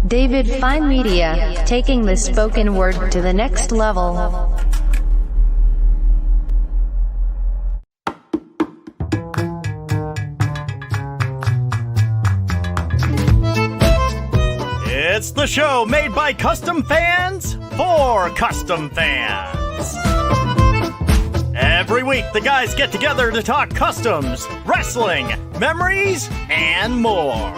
David Fine Media, taking the spoken word to the next level. It's the show made by custom fans for custom fans. Every week, the guys get together to talk customs, wrestling, memories, and more.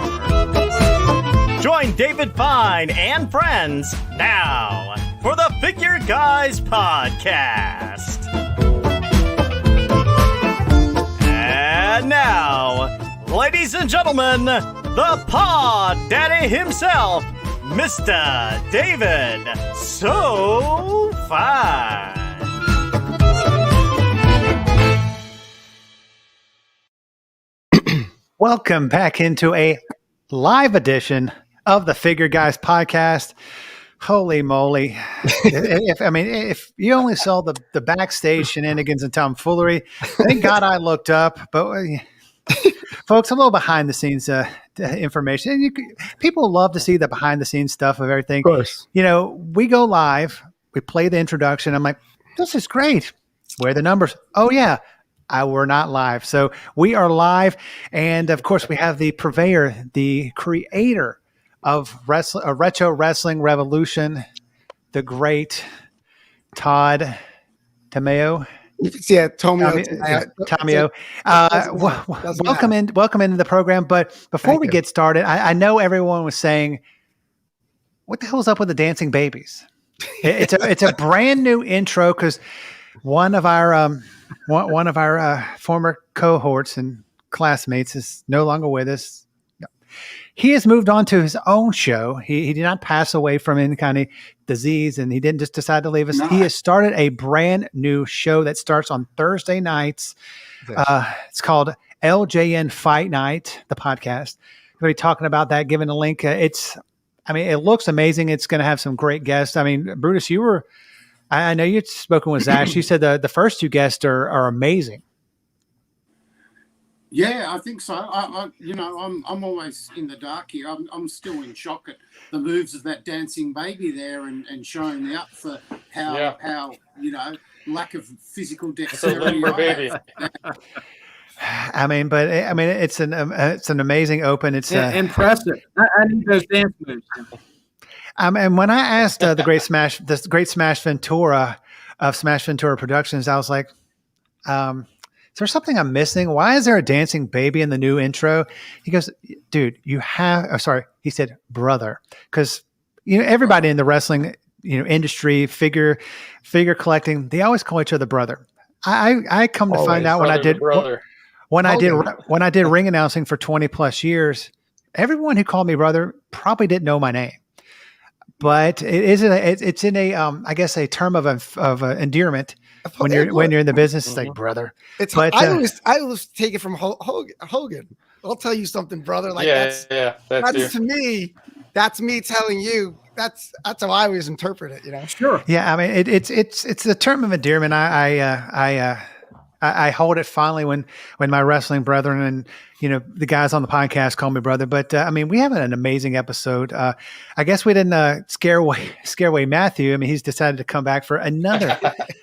Join David Fine and friends now for the Figure Guys Podcast. And now, ladies and gentlemen, the Pod Daddy himself, Mr. David So Fine. Welcome back into a live edition of the Figure Guys Podcast. Holy moly. If you only saw the backstage shenanigans and tomfoolery, thank God I looked up. But folks, a little behind the scenes information. And people love to see the behind the scenes stuff of everything. Of course. You know, we go live, we play the introduction. I'm like, this is great. Where are the numbers? Oh, yeah. We're not live. So we are live. And of course, we have the purveyor, the creator of retro wrestling revolution, the great Todd Tomeo. Yeah, Tomeo. Welcome into the program. But before we get started, I know everyone was saying, what the hell's up with the dancing babies? It's a brand new intro because one of our former cohorts and classmates is no longer with us. He has moved on to his own show. He did not pass away from any kind of disease, and he didn't just decide to leave us. No. He has started a brand new show that starts on Thursday nights. It's called LJN Fight Night, the podcast. We're going to be talking about that, giving a link. It looks amazing. It's going to have some great guests. I mean, Brutus, I know you've spoken with Zach. You said the first two guests are amazing. Yeah, I think so. I'm always in the dark here. I'm still in shock at the moves of that dancing baby there and showing me up for how lack of physical dexterity. It's a baby. It's an amazing open. It's impressive. I need those dance moves. And when I asked the great Smash Ventura of Smash Ventura Productions, I was like, is there something I'm missing? Why is there a dancing baby in the new intro? He goes, dude, he said, brother. Because, everybody in the wrestling, industry, figure collecting, they always call each other brother. I come to find out when I did ring announcing for 20 plus years, everyone who called me brother probably didn't know my name. But it's in a term of endearment when you're in the business. It's like brother. I always take it from Hogan. I'll tell you something, brother. Like that's to me. That's me telling you. That's how I always interpret it. Sure. Yeah. I mean, it's a term of endearment. I hold it fondly when my wrestling brethren and the guys on the podcast call me brother. But we have an amazing episode. I guess we didn't scare away Matthew. I mean, he's decided to come back for another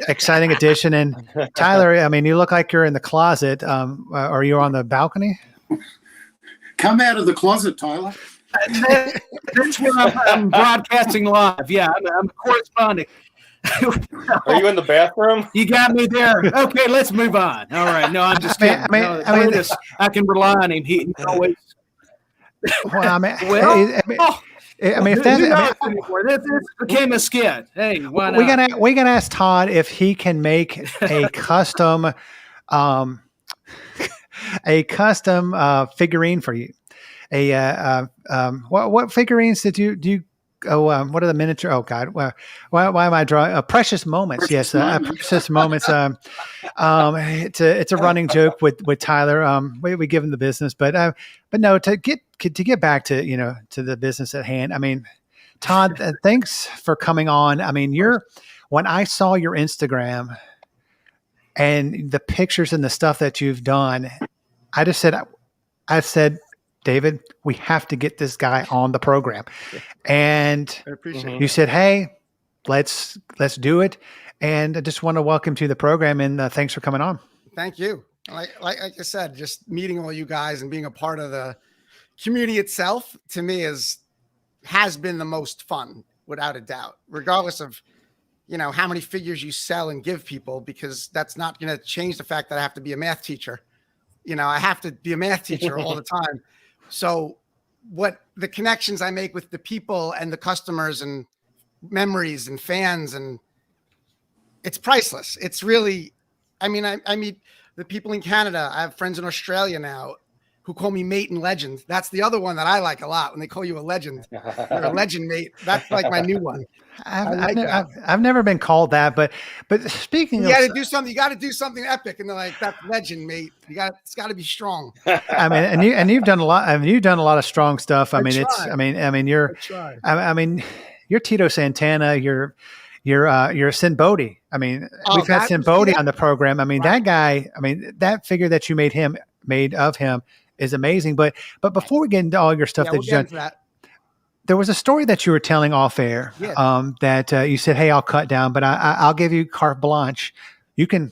exciting edition. And Tyler, you look like you're in the closet. Are you on the balcony? Come out of the closet, Tyler. That's where I'm broadcasting live. Yeah, I'm corresponding. Are you in the bathroom? You got me there. Okay, let's move on. All right. No, I'm just kidding. I can rely on him. He always. If this became a skit. Hey, why not? We gotta ask Todd if he can make a custom, figurine for you. What figurines did you? What are the miniature? Oh God, why am I drawing? Precious Moments. Precious Moments. It's a running joke with Tyler. We give him the business, but no. To get back to to the business at hand. I mean, Todd, thanks for coming on. I mean, when I saw your Instagram and the pictures and the stuff that you've done, I said, David, we have to get this guy on the program. And I appreciate you said, hey, let's do it. And I just want to welcome to the program, and thanks for coming on. Thank you. Like I said, just meeting all you guys and being a part of the community itself, to me, has been the most fun, without a doubt, regardless of, how many figures you sell and give people, because that's not going to change the fact that I have to be a math teacher. I have to be a math teacher all the time. So what the connections I make with the people and the customers and memories and fans, and it's priceless. It's really, I meet the people in Canada. I have friends in Australia now who call me mate and legend. That's the other one that I like a lot. When they call you a legend, you're a legend, mate. That's like my new one. I've never been called that, but speaking you of, got to do something epic, and they're like, "That's legend, mate. It's got to be strong." You've done a lot. You've done a lot of strong stuff. You're Tito Santana. You're Sin Bodhi. We've had Sin Bodhi on the program. Right. That guy. That figure that you made of him is amazing. But before we get into all your stuff that you've done, there was a story that you were telling off air. That you said, "Hey, I'll cut down, but I'll give you carte blanche. You can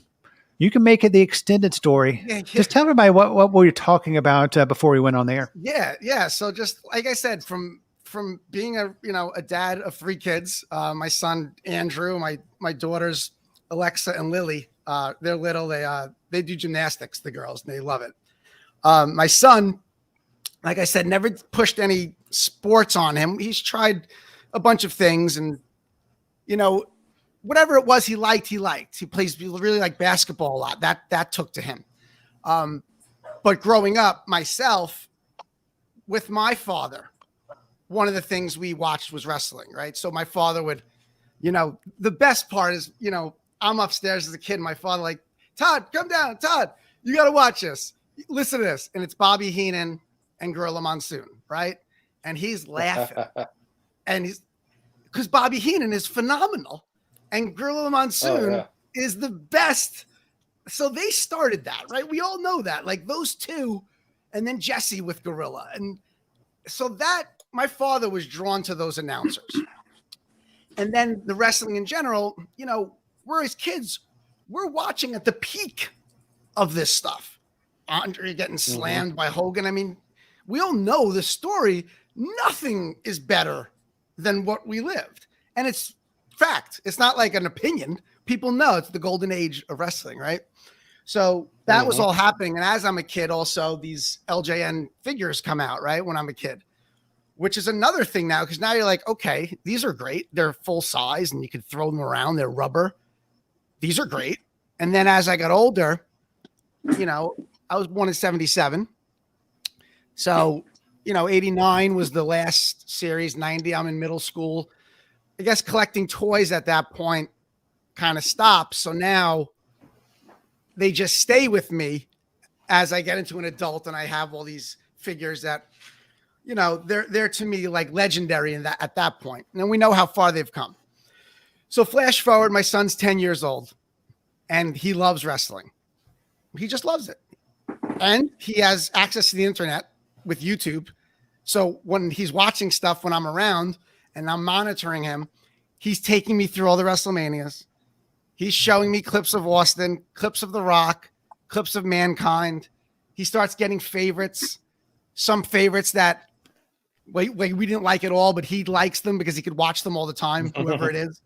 make it the extended story." Yeah. Just tell everybody what we were talking about before we went on the air. Yeah. So just like I said, from being a dad of 3 kids, my son Andrew, my daughters Alexa and Lily, they're little. They do gymnastics, the girls, and they love it. My son, like I said, never pushed any sports on him. He's tried a bunch of things, and whatever it was he liked. He really liked basketball a lot. That took to him. But growing up myself with my father, one of the things we watched was wrestling, right? So my father would, the best part is, I'm upstairs as a kid. My father like, "Todd, come down. Todd, you got to watch this. Listen to this." And it's Bobby Heenan and Gorilla Monsoon, right? And he's laughing. And because Bobby Heenan is phenomenal and Gorilla Monsoon is the best. So they started that, right? We all know that, like those two, and then Jesse with Gorilla. And so that my father was drawn to those announcers. And then the wrestling in general, we're as kids, we're watching at the peak of this stuff. Andre getting slammed by Hogan. We all know the story. Nothing is better than what we lived. And it's fact. It's not like an opinion. People know it's the golden age of wrestling, right? So that was all happening. And as I'm a kid, also these LJN figures come out, right? When I'm a kid, which is another thing now, because now you're like, okay, these are great. They're full size and you can throw them around. They're rubber. These are great. And then as I got older, I was born in 77. So, 89 was the last series, 90, I'm in middle school. I guess collecting toys at that point kind of stopped. So now they just stay with me as I get into an adult and I have all these figures that, they're to me like legendary at that point. And we know how far they've come. So flash forward, my son's 10 years old and he loves wrestling. He just loves it. And he has access to the internet with YouTube. So when he's watching stuff when I'm around and I'm monitoring him, he's taking me through all the WrestleManias. He's showing me clips of Austin, clips of The Rock, clips of Mankind. He starts getting favorites, some favorites that we didn't like at all, but he likes them because he could watch them all the time, whoever it is.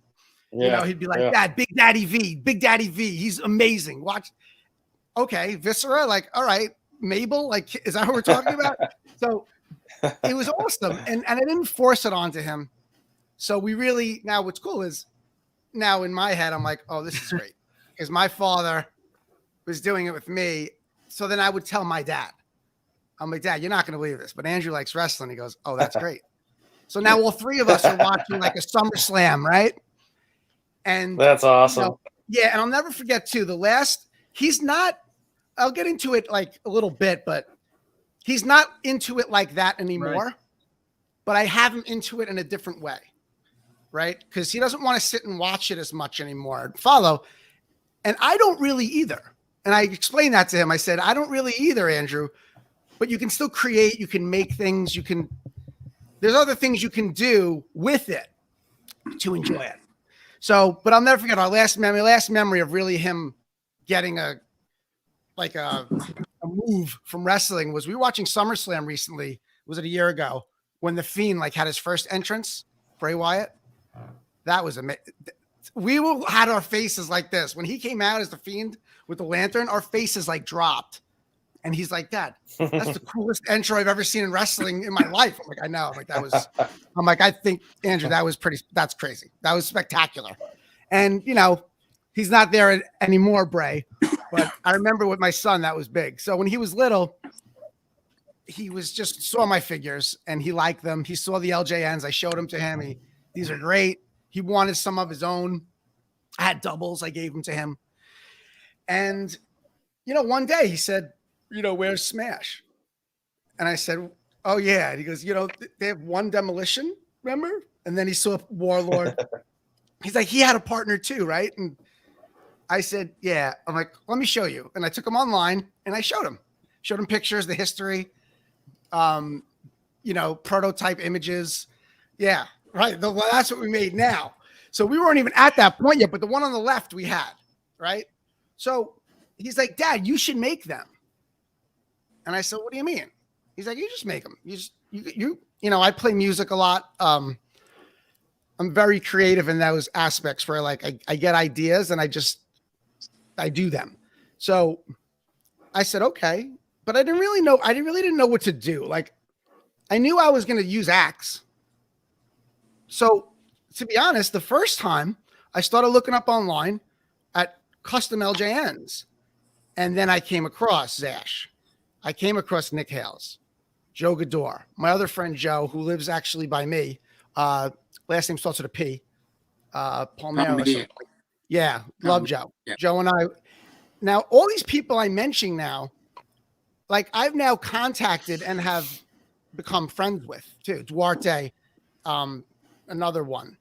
He'd be like, "Dad, Big Daddy V, he's amazing. Watch." Okay, Viscera, like, all right, Mabel, like, is that what we're talking about? So it was awesome. And I didn't force it onto him. So we really, now what's cool is now in my head, I'm like, oh, this is great. Because my father was doing it with me. So then I would tell my dad, I'm like, "Dad, you're not going to believe this, but Andrew likes wrestling." He goes, "Oh, that's great." So now all 3 of us are watching like a SummerSlam, right? And that's awesome. And I'll never forget too, he's not, I'll get into it like a little bit, but he's not into it like that anymore. Right. But I have him into it in a different way, right? Because he doesn't want to sit and watch it as much anymore, follow. And I don't really either. And I explained that to him. I said, "I don't really either, Andrew. but you can still create, you can make things, there's other things you can do with it to enjoy it. So, but I'll never forget our last memory of really him getting a move from wrestling was we were watching SummerSlam recently. Was it a year ago when The Fiend like had his first entrance, Bray Wyatt? That was amazing. We had our faces like this. When he came out as The Fiend with the lantern, our faces like dropped. And he's like, Dad, that's the coolest intro I've ever seen in wrestling in my life. I'm like, I know. I'm like, I think, Andrew, that's crazy. That was spectacular. And, you know, he's not there anymore, Bray. But I remember with my son, that was big. So when he was little, he was just saw my figures and he liked them. He saw the LJNs. I showed them to him. These are great. He wanted some of his own. I had doubles. I gave them to him. And, you know, one day he said, you know, where's Smash? And I said, oh, yeah. And he goes, you know, they have one demolition, remember? And then he saw Warlord. He's like, he had a partner too, right? And I said, yeah. I'm like, let me show you. And I took him online and I showed him pictures, the history, you know, prototype images. Yeah, right. Well, that's what we made now. So we weren't even at that point yet, but the one on the left we had, right? So he's like, Dad, you should make them. And I said, what do you mean? He's like, you just make them. You know, I play music a lot. I'm very creative in those aspects where like I get ideas and I do them. So I said, okay, but I didn't really know what to do. Like I knew I was going to use Axe. So to be honest, the first time I started looking up online at custom LJNs and then I came across Zash. I came across Nick Hales, Joe Gador, my other friend Joe, who lives actually by me. Last name starts with a P. Tomeo. Yeah, love Joe. Yeah. Joe and I. Now, all these people I'm mentioning now, like I've now contacted and have become friends with too. Duarte, another one.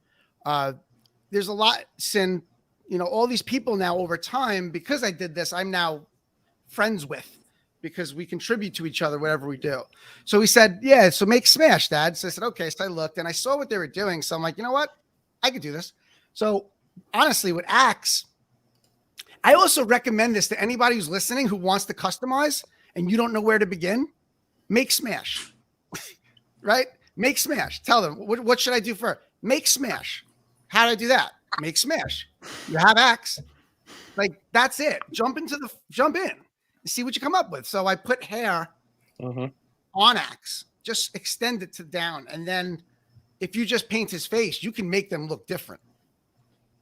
There's a lot, Sin, you know, all these people now over time, because I did this, I'm now friends with. Because we contribute to each other, whatever we do. So he said, yeah, so make Smash, Dad. So I said, okay. So I looked and I saw what they were doing. So I'm like, you know what? I could do this. So honestly, with Axe, I also recommend this to anybody who's listening who wants to customize and you don't know where to begin. Make Smash, right? Make Smash. Tell them, what should I do first? Make Smash. How do I do that? Make Smash. You have Axe. Like, that's it. Jump in. See what you come up with. So I put hair on Axe, just extend it to down. And then if you just paint his face, you can make them look different.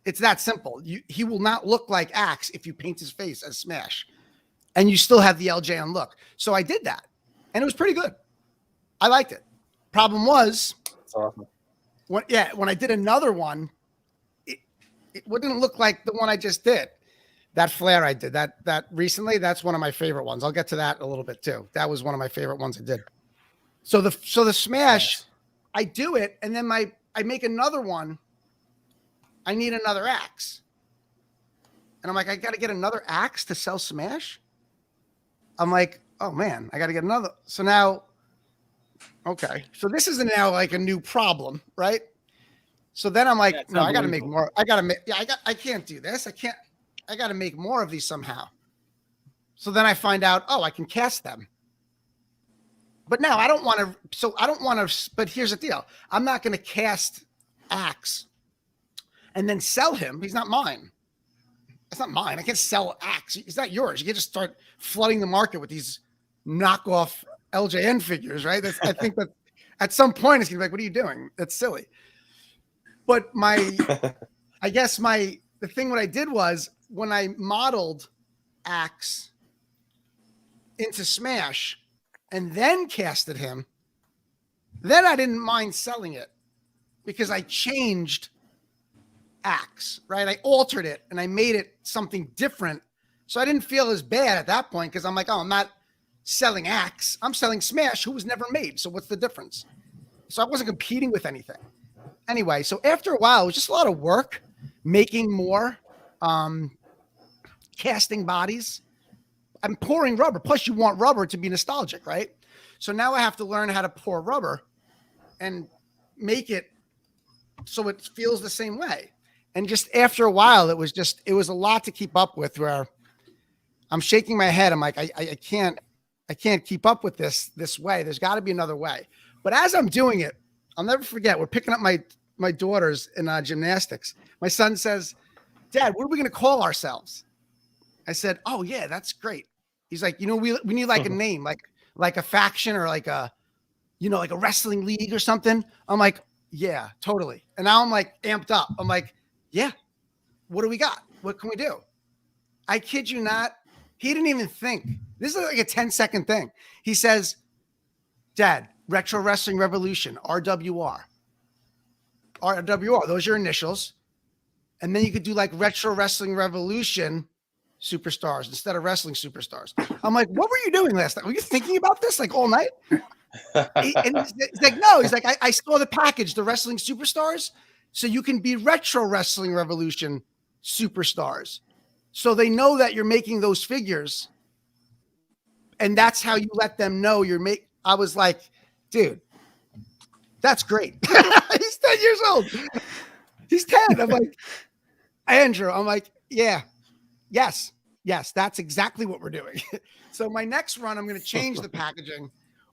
It's that simple. He will not look like Axe if you paint his face as Smash and you still have the LJN look. So I did that and it was pretty good. I liked it. Problem was, that's awesome. When I did another one, it wouldn't look like the one I just did. That flare I did that recently, that's one of my favorite ones. I'll get to that a little bit too. That was one of my favorite ones I did. So the Smash, nice. I do it, and then I make another one. I need another Axe. And I'm like, I got to get another Axe to sell Smash? I'm like, oh man, I got to get another. So now, okay. So this is now like a new problem, right? So then I'm like, no, I got to make more. I can't do this. I got to make more of these somehow. So then I find out, I can cast them. But now I don't want to, but here's the deal. I'm not going to cast Axe and then sell him. He's not mine. It's not mine. I can't sell Axe. He's not yours. You can't just start flooding the market with these knockoff LJN figures, right? I think that at some point it's going to be like, what are you doing? That's silly. But the thing what I did was when I modeled Axe into Smash and then casted him, then I didn't mind selling it because I changed Axe, right? I altered it and I made it something different. So I didn't feel as bad at that point because I'm like, I'm not selling Axe. I'm selling Smash, who was never made. So what's the difference? So I wasn't competing with anything. Anyway, so after a while, it was just a lot of work making more, casting bodies. I'm pouring rubber. Plus, you want rubber to be nostalgic, right? So now I have to learn how to pour rubber and make it so it feels the same way. And just after a while, it was a lot to keep up with, where I'm shaking my head. I'm like, I can't keep up with this way. There's got to be another way. But as I'm doing it, I'll never forget, we're picking up my daughters in gymnastics. My son says, Dad, what are we going to call ourselves? I said, oh yeah, that's great. He's like, we need like a name, like a faction, or like a wrestling league or something. I'm like, yeah, totally. And now I'm like amped up. I'm like, yeah, what do we got? What can we do? I kid you not. He didn't even think. This is like a 10-second thing. He says, Dad, Retro Wrestling Revolution, RWR. RWR, those are your initials. And then you could do like Retro Wrestling Revolution Superstars instead of Wrestling Superstars. I'm like, what were you doing last night? Were you thinking about this like all night? And he's like, no. He's like, I saw the package, the Wrestling Superstars. So you can be Retro Wrestling Revolution Superstars. So they know that you're making those figures. And that's how you let them know I was like, dude, that's great. He's 10 years old. He's 10. I'm like, Andrew, yes, that's exactly what we're doing. So my next run, I'm going to change the packaging,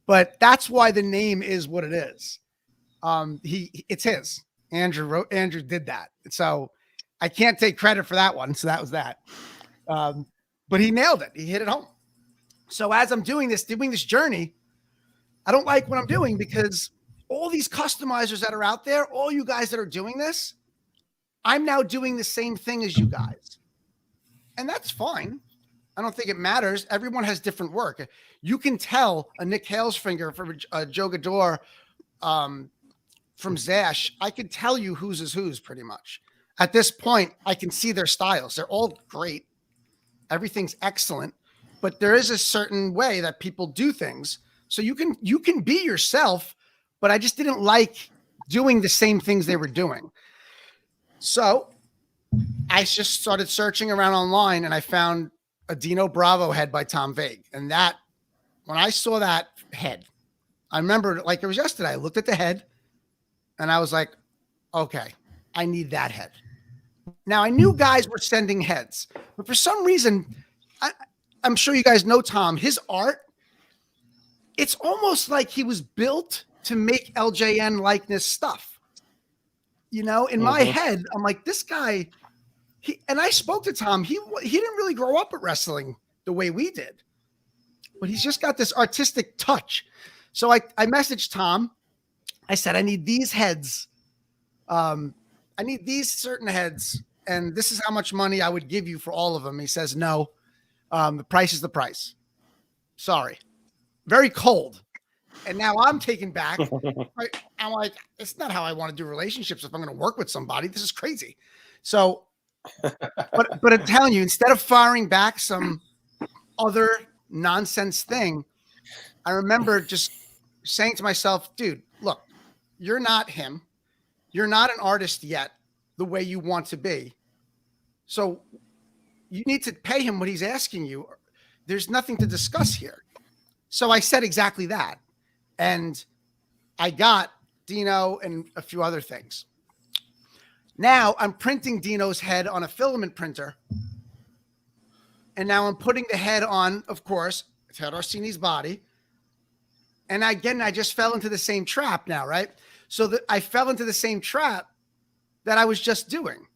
but that's why the name is what it is. It's his. Andrew did that. So I can't take credit for that one. So that was that. But he nailed it. He hit it home. So as I'm doing this journey, I don't like what I'm doing, because all these customizers that are out there, all you guys that are doing this, I'm now doing the same thing as you guys. And that's fine. I don't think it matters. Everyone has different work. You can tell a Nick Halesfinger from Joe Gador, from Zash. I can tell you whose is whose pretty much. At this point, I can see their styles. They're all great. Everything's excellent. But there is a certain way that people do things. So you can be yourself, but I just didn't like doing the same things they were doing. So I just started searching around online, and I found a Dino Bravo head by Tom Vague. And that, when I saw that head, I remember like it was yesterday. I looked at the head and I was like, okay, I need that head. Now I knew guys were sending heads, but for some reason, I'm sure you guys know Tom, his art, it's almost like he was built to make LJN likeness stuff. In my head, I'm like, this guy, and I spoke to Tom, he didn't really grow up at wrestling the way we did, but he's just got this artistic touch. So I messaged Tom. I said, I need these heads. I need these certain heads, and this is how much money I would give you for all of them. He says, no, the price is the price. Sorry. Very cold. And now I'm taken back. I'm like, it's not how I want to do relationships if I'm going to work with somebody. This is crazy. So, but I'm telling you, instead of firing back some other nonsense thing, I remember just saying to myself, dude, look, you're not him. You're not an artist yet the way you want to be. So you need to pay him what he's asking you. There's nothing to discuss here. So I said exactly that. And I got Dino and a few other things. Now I'm printing Dino's head on a filament printer. And now I'm putting the head on, of course, Ted Orsini's body. And again, I just fell into the same trap now, right? So that I fell into the same trap that I was just doing.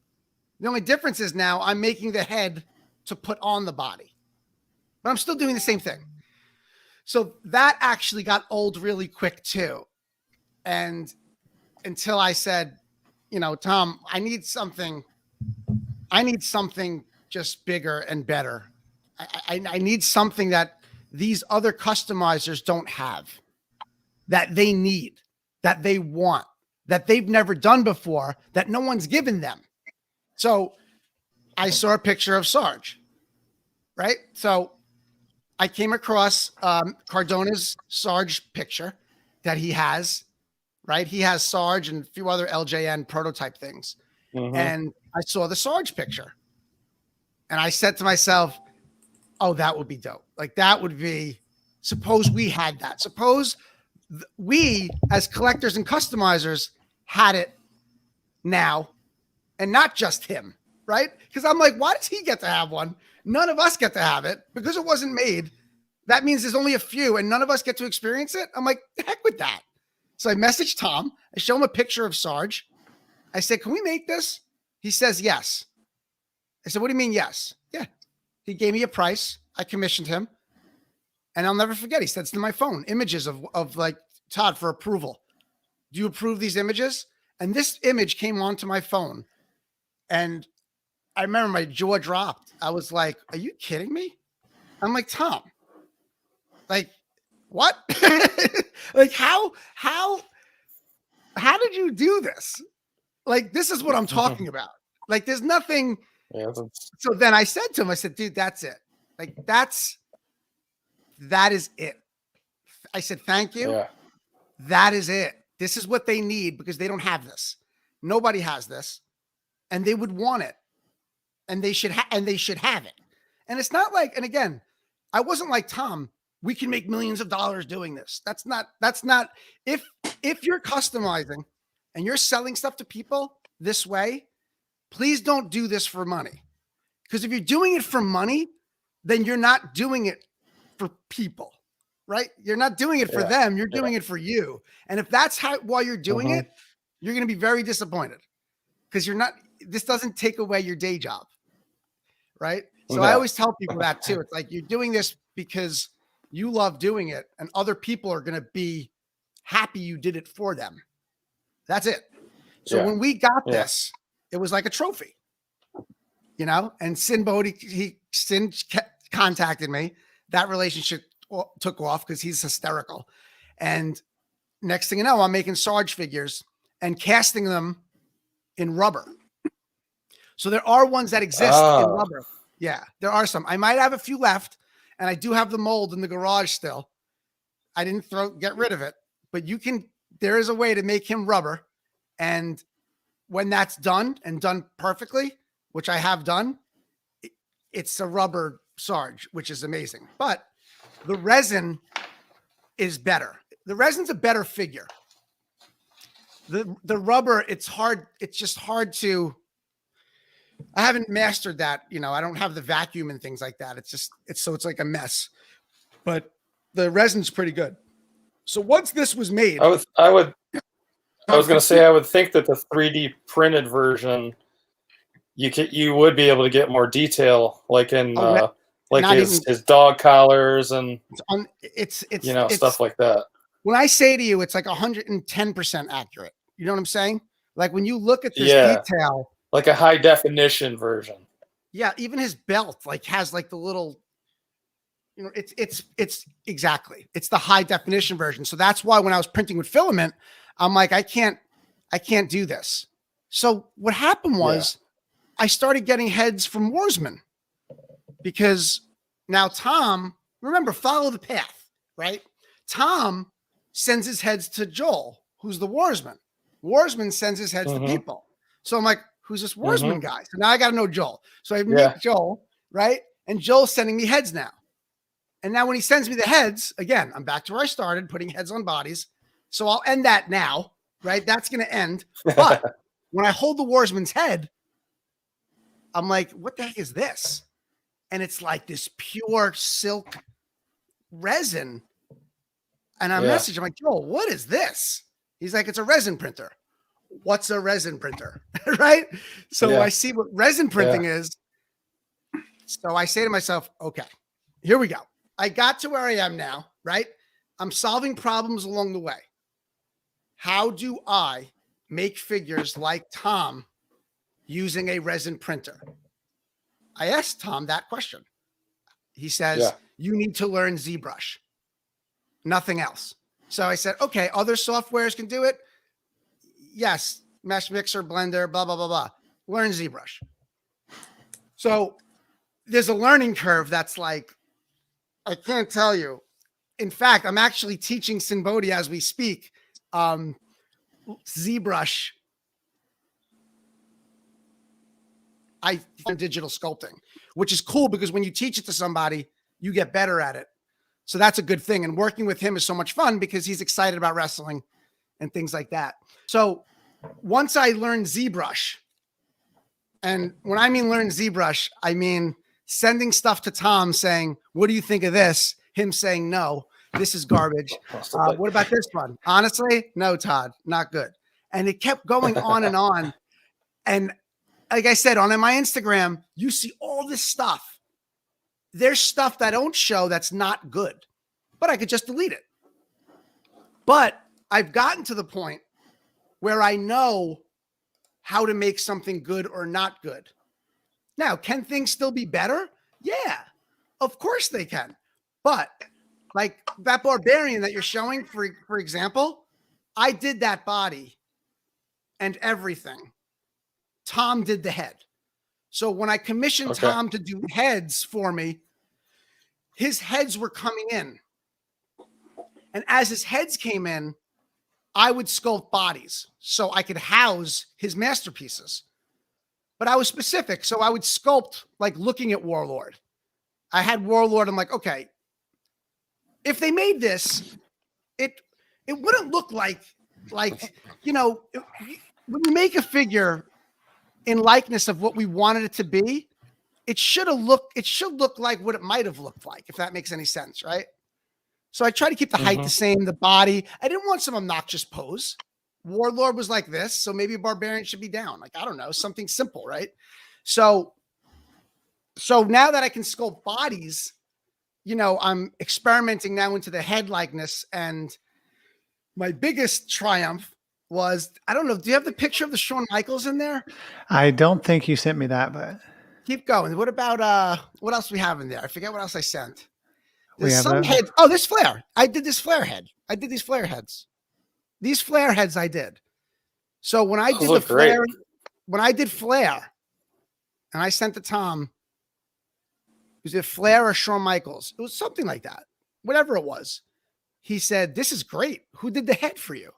The only difference is now I'm making the head to put on the body, but I'm still doing the same thing. So that actually got old really quick too. And until I said, Tom, I need something just bigger and better. I need something that these other customizers don't have, that they need, that they want, that they've never done before, that no one's given them. So I saw a picture of Sarge, right? So I came across Cardona's Sarge picture that he has, right? He has Sarge and a few other LJN prototype things. Mm-hmm. And I saw the Sarge picture. And I said to myself, oh, that would be dope. Like that would be suppose we had that. Suppose we, as collectors and customizers, had it now, and not just him, right? Because I'm like, why does he get to have one? None of us get to have it because it wasn't made. That means there's only a few, and none of us get to experience it. I'm like, the heck with that. So I messaged Tom. I show him a picture of Sarge. I said, can we make this? He says, yes. I said, what do you mean, yes? Yeah. He gave me a price. I commissioned him. And I'll never forget. He sends to my phone images of like, Todd, for approval. Do you approve these images? And this image came onto my phone. And I remember my jaw dropped. I was like, are you kidding me? I'm like, Tom, like, what? Like, how did you do this? Like, this is what I'm talking about. Like, there's nothing. Yeah, so then I said to him, I said, dude, that's it. Like, that is it. I said, thank you. yeah. That is it. This is what they need because they don't have this. Nobody has this, and they would want it, and they should have it. And it's not like, and again, I wasn't like, Tom, we can make millions of dollars doing this. That's not, if you're customizing and you're selling stuff to people this way, please don't do this for money. Because if you're doing it for money, then you're not doing it for people, right? You're not doing it for them. You're doing it for you. And if that's why you're doing it, you're going to be very disappointed because this doesn't take away your day job. Right. So I always tell people that too. It's like, you're doing this because you love doing it and other people are going to be happy you did it for them. That's it. So when we got this, it was like a trophy, you know, and Sin contacted me. That relationship took off because he's hysterical. And next thing you know, I'm making Sarge figures and casting them in rubber. So there are ones that exist in rubber. Yeah, there are some. I might have a few left, and I do have the mold in the garage still. I didn't get rid of it, but there is a way to make him rubber. And when that's done and done perfectly, which I have done, it's a rubber Sarge, which is amazing. But the resin is better. The resin's a better figure. The rubber, it's hard. It's just hard to, I haven't mastered that. You know, I don't have the vacuum and things like that. It's like a mess, but the resin's pretty good. So once this was made, I was going to say, I would think that the 3D printed version, you would be able to get more detail, like in his dog collars and it's stuff like that. When I say to you, it's like 110% accurate. You know what I'm saying? Like when you look at this detail, like a high definition version. Yeah, even his belt has like the little, you know, it's exactly. It's the high definition version. So that's why when I was printing with filament, I'm like, I can't do this. So what happened was I started getting heads from warsmen because now Tom, remember, follow the path, right? Tom sends his heads to Joel, who's the warsman. Warsman sends his heads to people. So I'm like, who's this warsman guy? So now I got to know Joel. So I meet Joel, right? And Joel's sending me heads now. And now when he sends me the heads, again, I'm back to where I started, putting heads on bodies. So I'll end that now, right? That's going to end. But when I hold the warsman's head, I'm like, what the heck is this? And it's like this pure silk resin. And I message him like, Joel, what is this? He's like, it's a resin printer. What's a resin printer? Right? So I see what resin printing is. So I say to myself, okay, here we go. I got to where I am now, right? I'm solving problems along the way. How do I make figures like Tom using a resin printer? I asked Tom that question. He says, you need to learn ZBrush. Nothing else. So I said, okay, other softwares can do it. Yes, Mesh Mixer, Blender, blah, blah, blah, blah. Learn ZBrush. So there's a learning curve that's like, I can't tell you. In fact, I'm actually teaching Sinbodi as we speak, ZBrush. Digital sculpting, which is cool because when you teach it to somebody, you get better at it. So that's a good thing. And working with him is so much fun because he's excited about wrestling and things like that. So once I learned ZBrush, and when I mean learn ZBrush, I mean sending stuff to Tom saying, what do you think of this? Him saying, no, this is garbage. What about this one? Honestly, no, Todd, not good. And it kept going on and on. And like I said, on my Instagram, you see all this stuff. There's stuff that I don't show that's not good, but I could just delete it. But I've gotten to the point where I know how to make something good or not good. Now, can things still be better? Yeah, of course they can. But like that barbarian that you're showing, for example, I did that body and everything. Tom did the head. So when I commissioned Tom to do heads for me, his heads were coming in. And as his heads came in, I would sculpt bodies so I could house his masterpieces. But I was specific. So I would sculpt like looking at Warlord. I had Warlord. I'm like, okay, if they made this, it wouldn't look like, you know, when you make a figure in likeness of what we wanted it to be, it should look like what it might have looked like, if that makes any sense, right? So I try to keep the height the same, the body. I didn't want some obnoxious pose. Warlord was like this, so maybe a barbarian should be down. Like, I don't know, something simple, right? So now that I can sculpt bodies, you know, I'm experimenting now into the head likeness. And my biggest triumph was, I don't know, do you have the picture of the Shawn Michaels in there? I don't think you sent me that, but keep going. What about what else we have in there? I forget what else I sent. There's some heads. Oh, this flare. I did this flare head. I did these flare heads. These flare heads I did. So when I did the flare, when I did flare, and I sent to Tom, was it Flair or Shawn Michaels? It was something like that. Whatever it was. He said, this is great. Who did the head for you?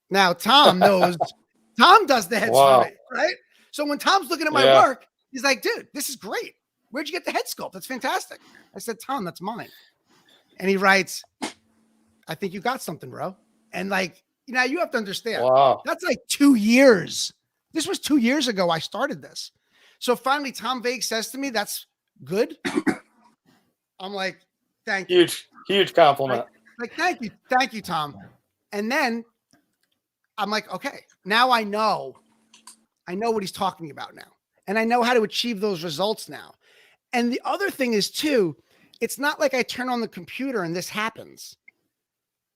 Now, Tom knows. Tom does the heads for me, right? So when Tom's looking at my work, he's like, dude, this is great. Where'd you get the head sculpt? That's fantastic. I said, Tom, that's mine. And he writes, I think you got something, bro. And like, you know, you have to understand. Wow. That's like 2 years. This was 2 years ago I started this. So finally, Tom Vague says to me, that's good. I'm like, thank you. Huge compliment. Like, thank you. Thank you, Tom. And then I'm like, okay, now I know what he's talking about now. And I know how to achieve those results now. And the other thing is too, it's not like I turn on the computer and this happens.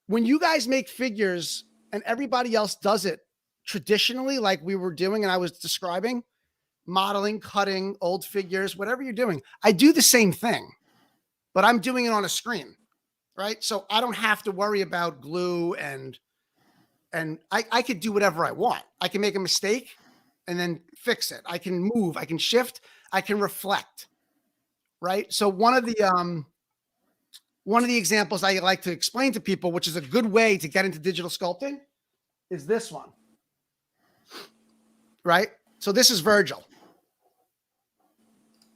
When you guys make figures and everybody else does it traditionally, like we were doing and I was describing, modeling, cutting, old figures, whatever you're doing, I do the same thing, but I'm doing it on a screen, right? So I don't have to worry about glue and I could do whatever I want. I can make a mistake and then fix it. I can move, I can shift, I can reflect, right? So one of the examples I like to explain to people, which is a good way to get into digital sculpting, is this one, right? So this is Virgil.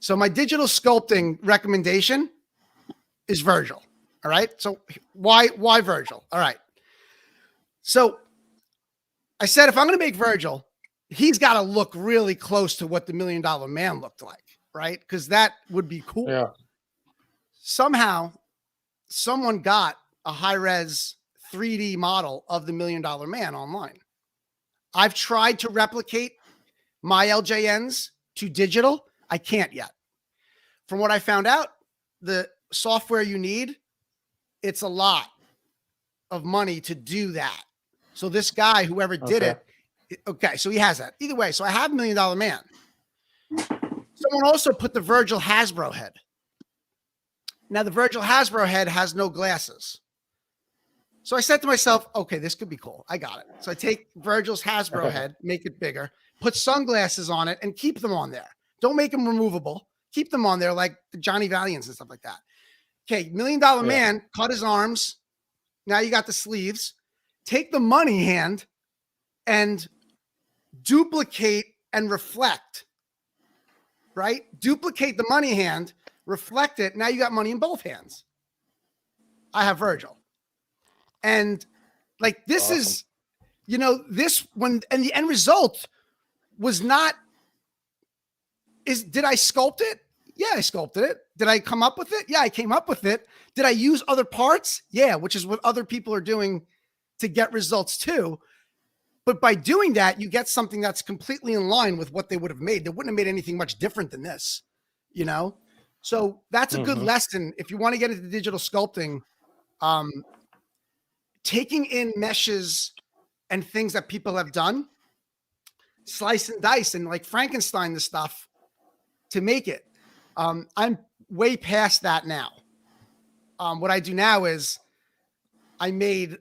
So my digital sculpting recommendation is Virgil. All right. So why Virgil? All right. So I said, if I'm going to make Virgil, he's got to look really close to what the $1 Million Man looked like, right? Because that would be cool. Yeah. Somehow, someone got a high-res 3D model of the $1 Million Man online. I've tried to replicate my LJNs to digital. I can't yet. From what I found out, the software you need, it's a lot of money to do that. So this guy, whoever did it, okay, so he has that. Either way, so I have $1 Million Man. Someone also put the Virgil Hasbro head. Now, the Virgil Hasbro head has no glasses. So I said to myself, okay, this could be cool. I got it. So I take Virgil's Hasbro head, make it bigger, put sunglasses on it, and keep them on there. Don't make them removable. Keep them on there like the Johnny Valiants and stuff like that. Okay, $1 Million Man, cut his arms. Now you got the sleeves. Take the money hand and duplicate and reflect, right? Duplicate the money hand, reflect it. Now you got money in both hands. I have Virgil. And like, this is, this one, and the end result was not, did I sculpt it? Yeah, I sculpted it. Did I come up with it? Yeah, I came up with it. Did I use other parts? Yeah, which is what other people are doing to get results too. But by doing that, you get something that's completely in line with what they would have made. They wouldn't have made anything much different than this, So that's a good lesson. If you want to get into digital sculpting, taking in meshes and things that people have done, slice and dice and like Frankenstein the stuff to make it. I'm way past that now. What I do now is I made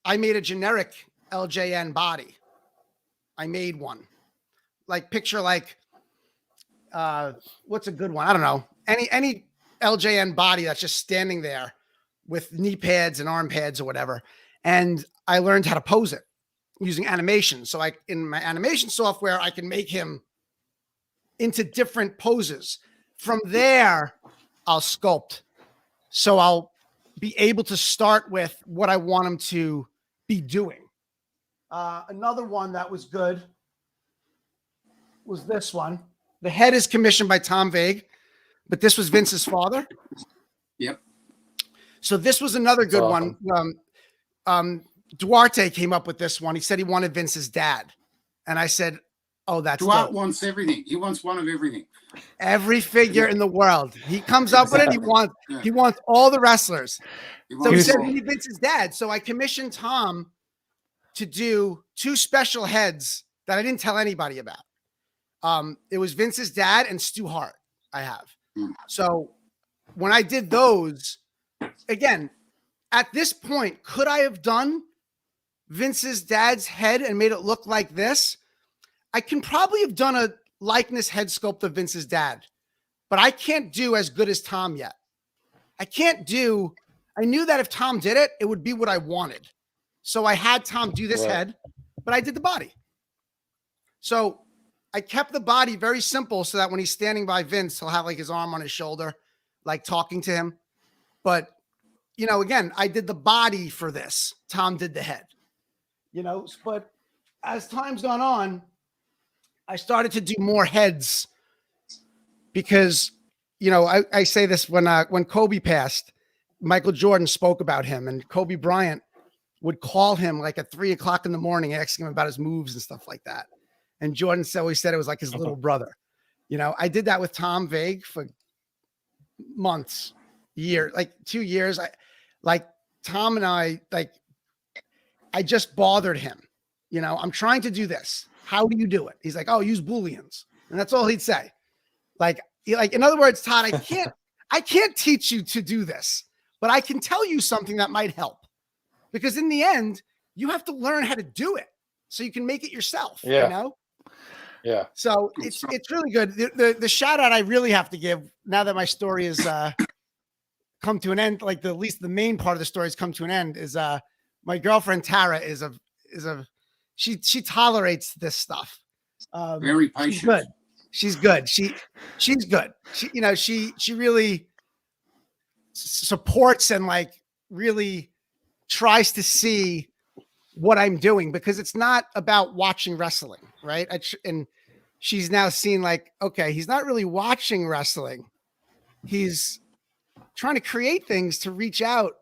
a generic LJN body. I made one. Like picture like what's a good one? I don't know. Any LJN body that's just standing there with knee pads and arm pads or whatever. And I learned how to pose it using animation. So in my animation software, I can make him into different poses. From there, I'll sculpt. So I'll be able to start with what I want him to be doing. Another one that was good was this one. The head is commissioned by Tom Vague, but this was Vince's father. Yep. So this was another good one. Duarte came up with this one. He said he wanted Vince's dad. And I said, oh, that's Duarte dope. wants everything. He wants one of everything. Every figure in the world. He comes up with it. He wants all the wrestlers. So he said he needed Vince's dad. So I commissioned Tom to do 2 special heads that I didn't tell anybody about. It was Vince's dad and Stu Hart I have. So when I did those, again, at this point, could I have done Vince's dad's head and made it look like this? I can probably have done a likeness head sculpt of Vince's dad, but I can't do as good as Tom yet. I knew that if Tom did it, it would be what I wanted. So I had Tom do this head, but I did the body. So I kept the body very simple so that when he's standing by Vince, he'll have like his arm on his shoulder, like talking to him. But, again, I did the body for this. Tom did the head, but as time's gone on, I started to do more heads because, I say this when Kobe passed, Michael Jordan spoke about him, and Kobe Bryant would call him like at 3:00 in the morning, asking him about his moves and stuff like that. And Jordan always said it was like his little brother. I did that with Tom Vague for months, years, like 2 years. Tom and I just bothered him. I'm trying to do this. How do you do it? He's like, oh, use Booleans. And that's all he'd say. Like, in other words, Todd, I can't teach you to do this, but I can tell you something that might help. Because in the end, you have to learn how to do it so you can make it yourself, Yeah. So it's really good. The shout out I really have to give now that my story has come to an end, like at least the main part of the story has come to an end, is my girlfriend Tara she tolerates this stuff. Very patient. She's good. She's good. She really supports and really tries to see what I'm doing, because it's not about watching wrestling, right? And she's now seen okay, he's not really watching wrestling. He's trying to create things to reach out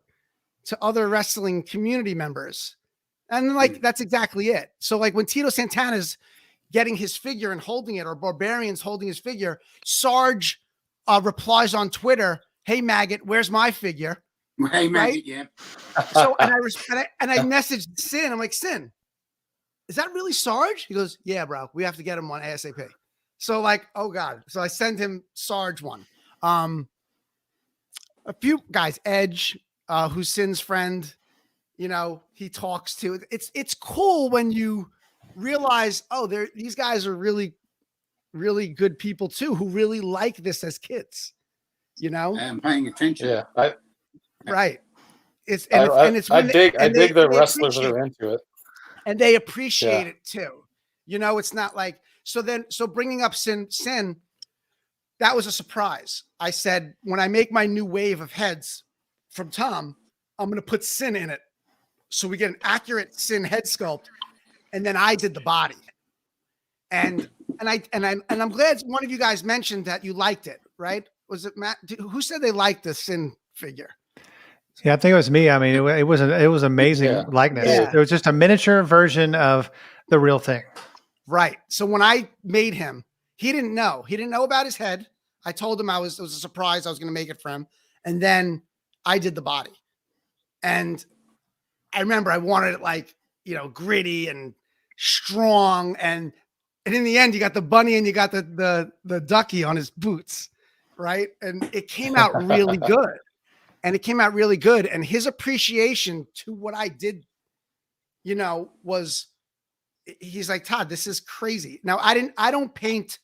to other wrestling community members. And that's exactly it. So when Tito Santana's getting his figure and holding it, or Barbarian's holding his figure, Sarge replies on Twitter, "Hey Maggot, where's my figure?" Hey Maggot, yeah. So and I messaged Sin. I'm like, Sin, is that really Sarge? He goes, yeah, bro. We have to get him one ASAP. So oh God. So I send him Sarge one. A few guys, Edge, who's Sin's friend, he talks to. It's cool when you realize, oh, these guys are really, really good people too, who really like this as kids, and paying attention. Yeah, right. I dig the wrestlers that are into it, and they appreciate it too. It's not so bringing up Sin, that was a surprise. I said, when I make my new wave of heads from Tom, I'm going to put Sin in it. So we get an accurate Sin head sculpt. And then I did the body. And I'm glad one of you guys mentioned that you liked it, right? Was it Matt? Who said they liked the Sin figure? Yeah, I think it was me. I mean, it was amazing likeness. Yeah. It was just a miniature version of the real thing. Right. So when I made him, he didn't know. He didn't know about his head. I told him it was a surprise. I was going to make it for him. And then I did the body. And I remember I wanted it like, gritty and strong. And in the end, you got the bunny and you got the ducky on his boots. Right. And it came out really good. And his appreciation to what I did, was, he's like, Todd, this is crazy. Now I don't paint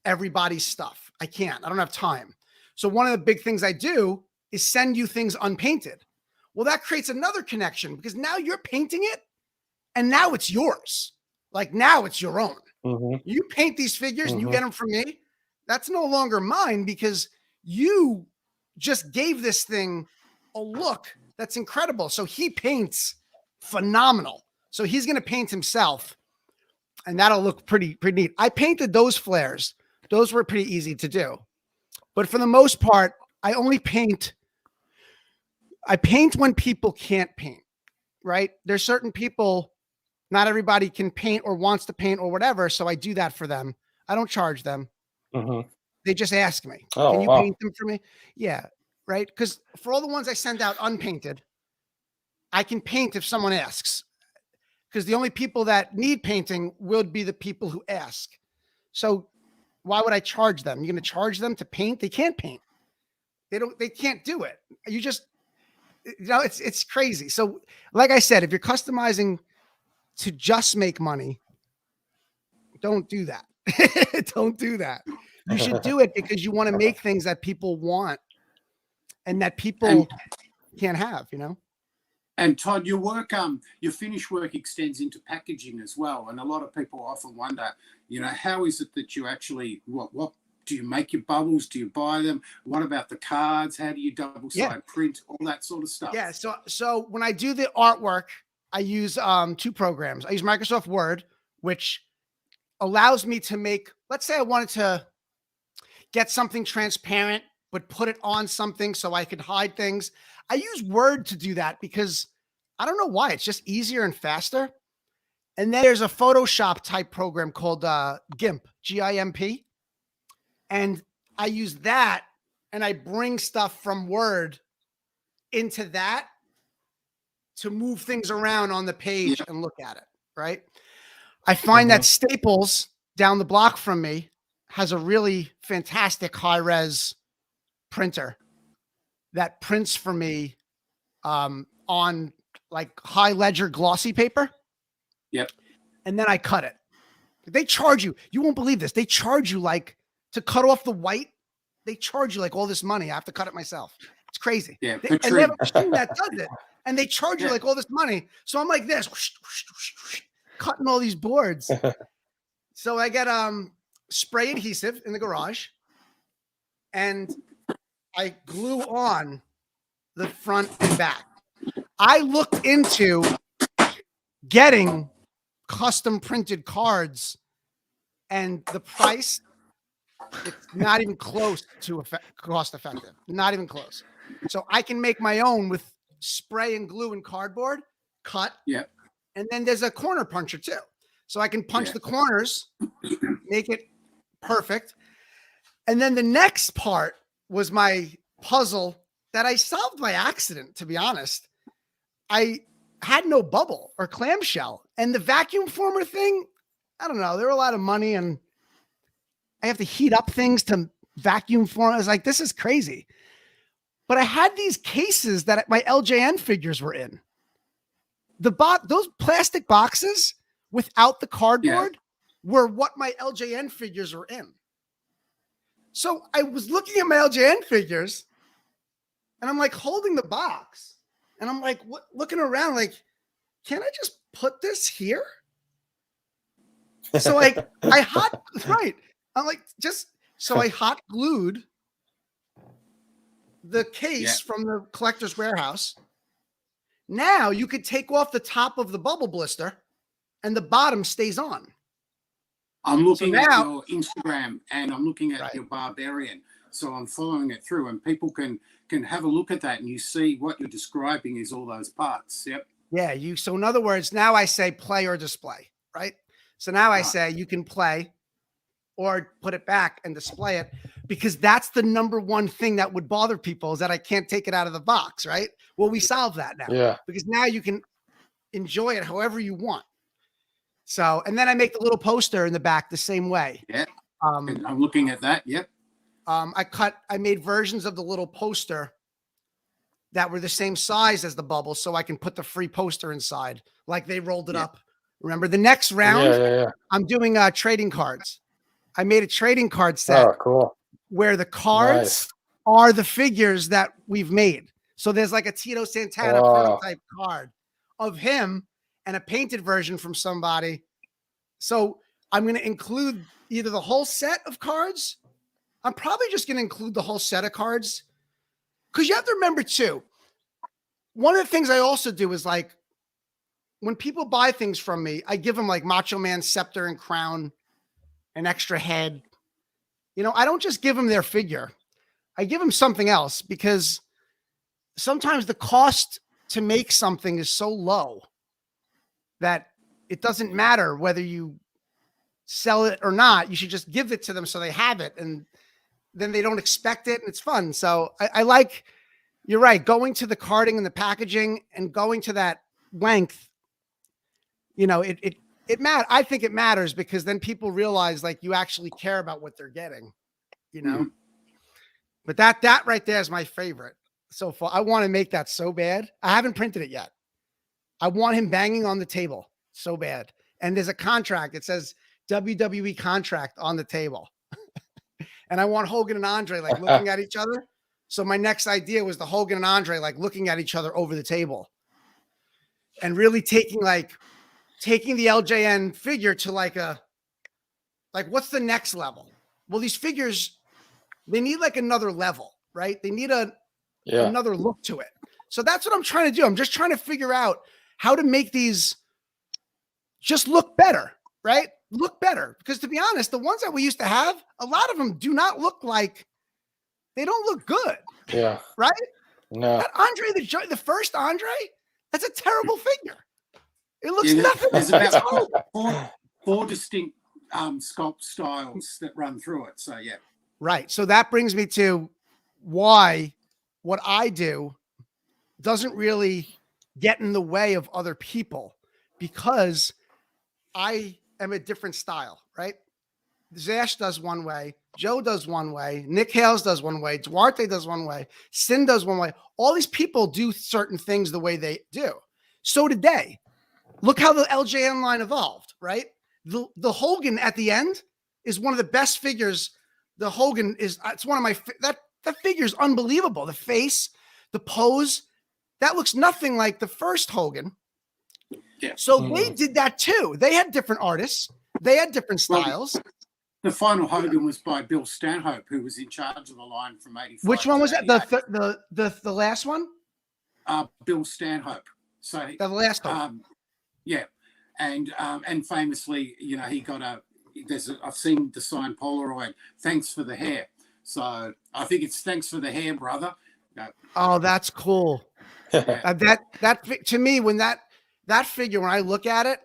everybody's stuff. I can't. I don't have time. So one of the big things I do is send you things unpainted. Well, that creates another connection because now you're painting it and now it's yours. Like now it's your own. Mm-hmm. You paint these figures and you get them from me. That's no longer mine because you just gave this thing a look that's incredible. So he paints phenomenal. So he's going to paint himself and that'll look pretty neat. I painted those flares. Those were pretty easy to do. But for the most part, I paint when people can't paint, right? There's certain people, not everybody can paint or wants to paint or whatever. So I do that for them. I don't charge them. They just ask me, can you paint them for me? Yeah. Right. Because for all the ones I send out unpainted, I can paint if someone asks. Because the only people that need painting would be the people who ask. So why would I charge them? You're going to charge them to paint? They can't paint. They can't do it. You just, it's crazy. So like I said, if you're customizing to just make money, don't do that. Don't do that. You should do it because you want to make things that people want and that people can't have, And Todd, your work, your finished work extends into packaging as well. And a lot of people often wonder, how is it that you actually, what do you make your bubbles? Do you buy them? What about the cards? How do you double-side print? All that sort of stuff. Yeah. So when I do the artwork, I use 2 programs. I use Microsoft Word, which allows me to make, let's say I wanted to get something transparent, but put it on something so I could hide things. I use Word to do that because I don't know why. It's just easier and faster. And then there's a Photoshop type program called GIMP, G-I-M-P. And I use that and I bring stuff from Word into that to move things around on the page and look at it, right? I find that Staples down the block from me has a really fantastic high-res printer that prints for me on like high ledger glossy paper. Yep. And then I cut it. They charge you. You won't believe this. They charge you like to cut off the white. They charge you like all this money. I have to cut it myself. It's crazy. Yeah. And they have a machine that does it. And they charge you like all this money. So I'm like this, cutting all these boards. So I get spray adhesive in the garage and I glue on the front and back. I looked into getting custom printed cards and the price, it's not even close to cost effective. Not even close. So I can make my own with spray and glue and cardboard, cut. Yeah. And then there's a corner puncher too. So I can punch the corners, make it perfect. And then the next part was my puzzle that I solved by accident, to be honest. I had no bubble or clamshell. And the vacuum former thing, I don't know. There were a lot of money and I have to heat up things to vacuum form. I was like, this is crazy. But I had these cases that my LJN figures were in. Those plastic boxes without the cardboard were what my LJN figures were in. So I was looking at my LJN figures and I'm like holding the box and I'm like looking around like, can I just put this here? So I hot glued the case from the collector's warehouse. Now you could take off the top of the bubble blister and the bottom stays on. I'm looking at your Instagram and I'm looking at your Barbarian. So I'm following it through and people can have a look at that and you see what you're describing is all those parts. Yep. Yeah. So in other words, now I say play or display, right? So now I say you can play or put it back and display it, because that's the number one thing that would bother people, is that I can't take it out of the box, right? Well, we solve that now. Yeah. Because now you can enjoy it however you want. So, and then I make the little poster in the back the same way. Yeah. I'm looking at that. Yep. I made versions of the little poster that were the same size as the bubble, so I can put the free poster inside, like they rolled it up. Remember the next round, I'm doing trading cards. I made a trading card set where the cards are the figures that we've made. So there's like a Tito Santana prototype card of him and a painted version from somebody. So I'm going to include either the whole set of cards. I'm probably just going to include the whole set of cards, because you have to remember too, one of the things I also do is, like, when people buy things from me, I give them like Macho Man scepter and crown, an extra head. You know, I don't just give them their figure. I give them something else, because sometimes the cost to make something is so low that it doesn't matter whether you sell it or not. You should just give it to them so they have it, and then they don't expect it, and it's fun. So I like, you're right, going to the carding and the packaging and going to that length. You know, it matters. I think it matters, because then people realize, like, you actually care about what they're getting, you know. But that right there is my favorite so far. I want to make that so bad. I haven't printed it yet. I want him banging on the table so bad. And there's a contract. It says WWE contract on the table. And I want Hogan and Andre like looking at each other. So my next idea was the Hogan and Andre like looking at each other over the table, and really taking the LJN figure to like what's the next level? Well, these figures, they need like another level, right? They need another look to it. So that's what I'm trying to do. I'm just trying to figure out how to make these just look better, right? Look better. Because to be honest, the ones that we used to have, a lot of them do not look like, they don't look good. Yeah. Right? No. That Andre, the first Andre, that's a terrible figure. It looks nothing. There's about four distinct sculpt styles that run through it. So, yeah. Right. So that brings me to why what I do doesn't really get in the way of other people, because I am a different style, right? Zash does one way, Joe does one way, Nick Hales does one way, Duarte does one way, Sin does one way. All these people do certain things the way they do. So did they. Look how the LJN line evolved, right? The Hogan at the end is one of the best figures. The Hogan it's one of my, that figure is unbelievable. The face, the pose, that looks nothing like the first Hogan. Yeah. So they did that too. They had different artists. They had different styles. Well, the final Hogan was by Bill Stanhope, who was in charge of the line from 85. Which one was that? The last one? Bill Stanhope. So the last one. Yeah. And famously, you know, he got I've seen the signed Polaroid, "Thanks for the hair." So I think it's "Thanks for the hair, brother." Oh, that's cool. That to me, when that figure, when I look at it,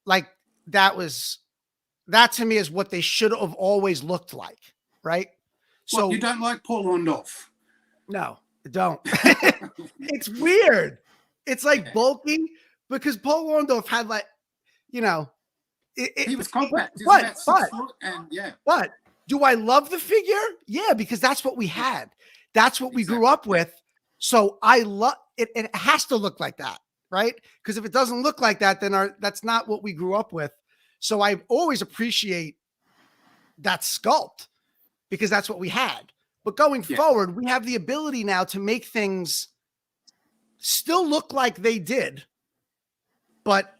like that to me is what they should have always looked like, right? So you don't like Paul Orndorff? No, I don't. It's weird. It's like bulky, because Paul Orndorff had like, you know, he was compact. But do I love the figure? Yeah, because that's what we had. That's what we grew up with. So I love it. It has to look like that, right? Because if it doesn't look like that, then that's not what we grew up with. So I always appreciate that sculpt, because that's what we had. But going forward, we have the ability now to make things still look like they did, but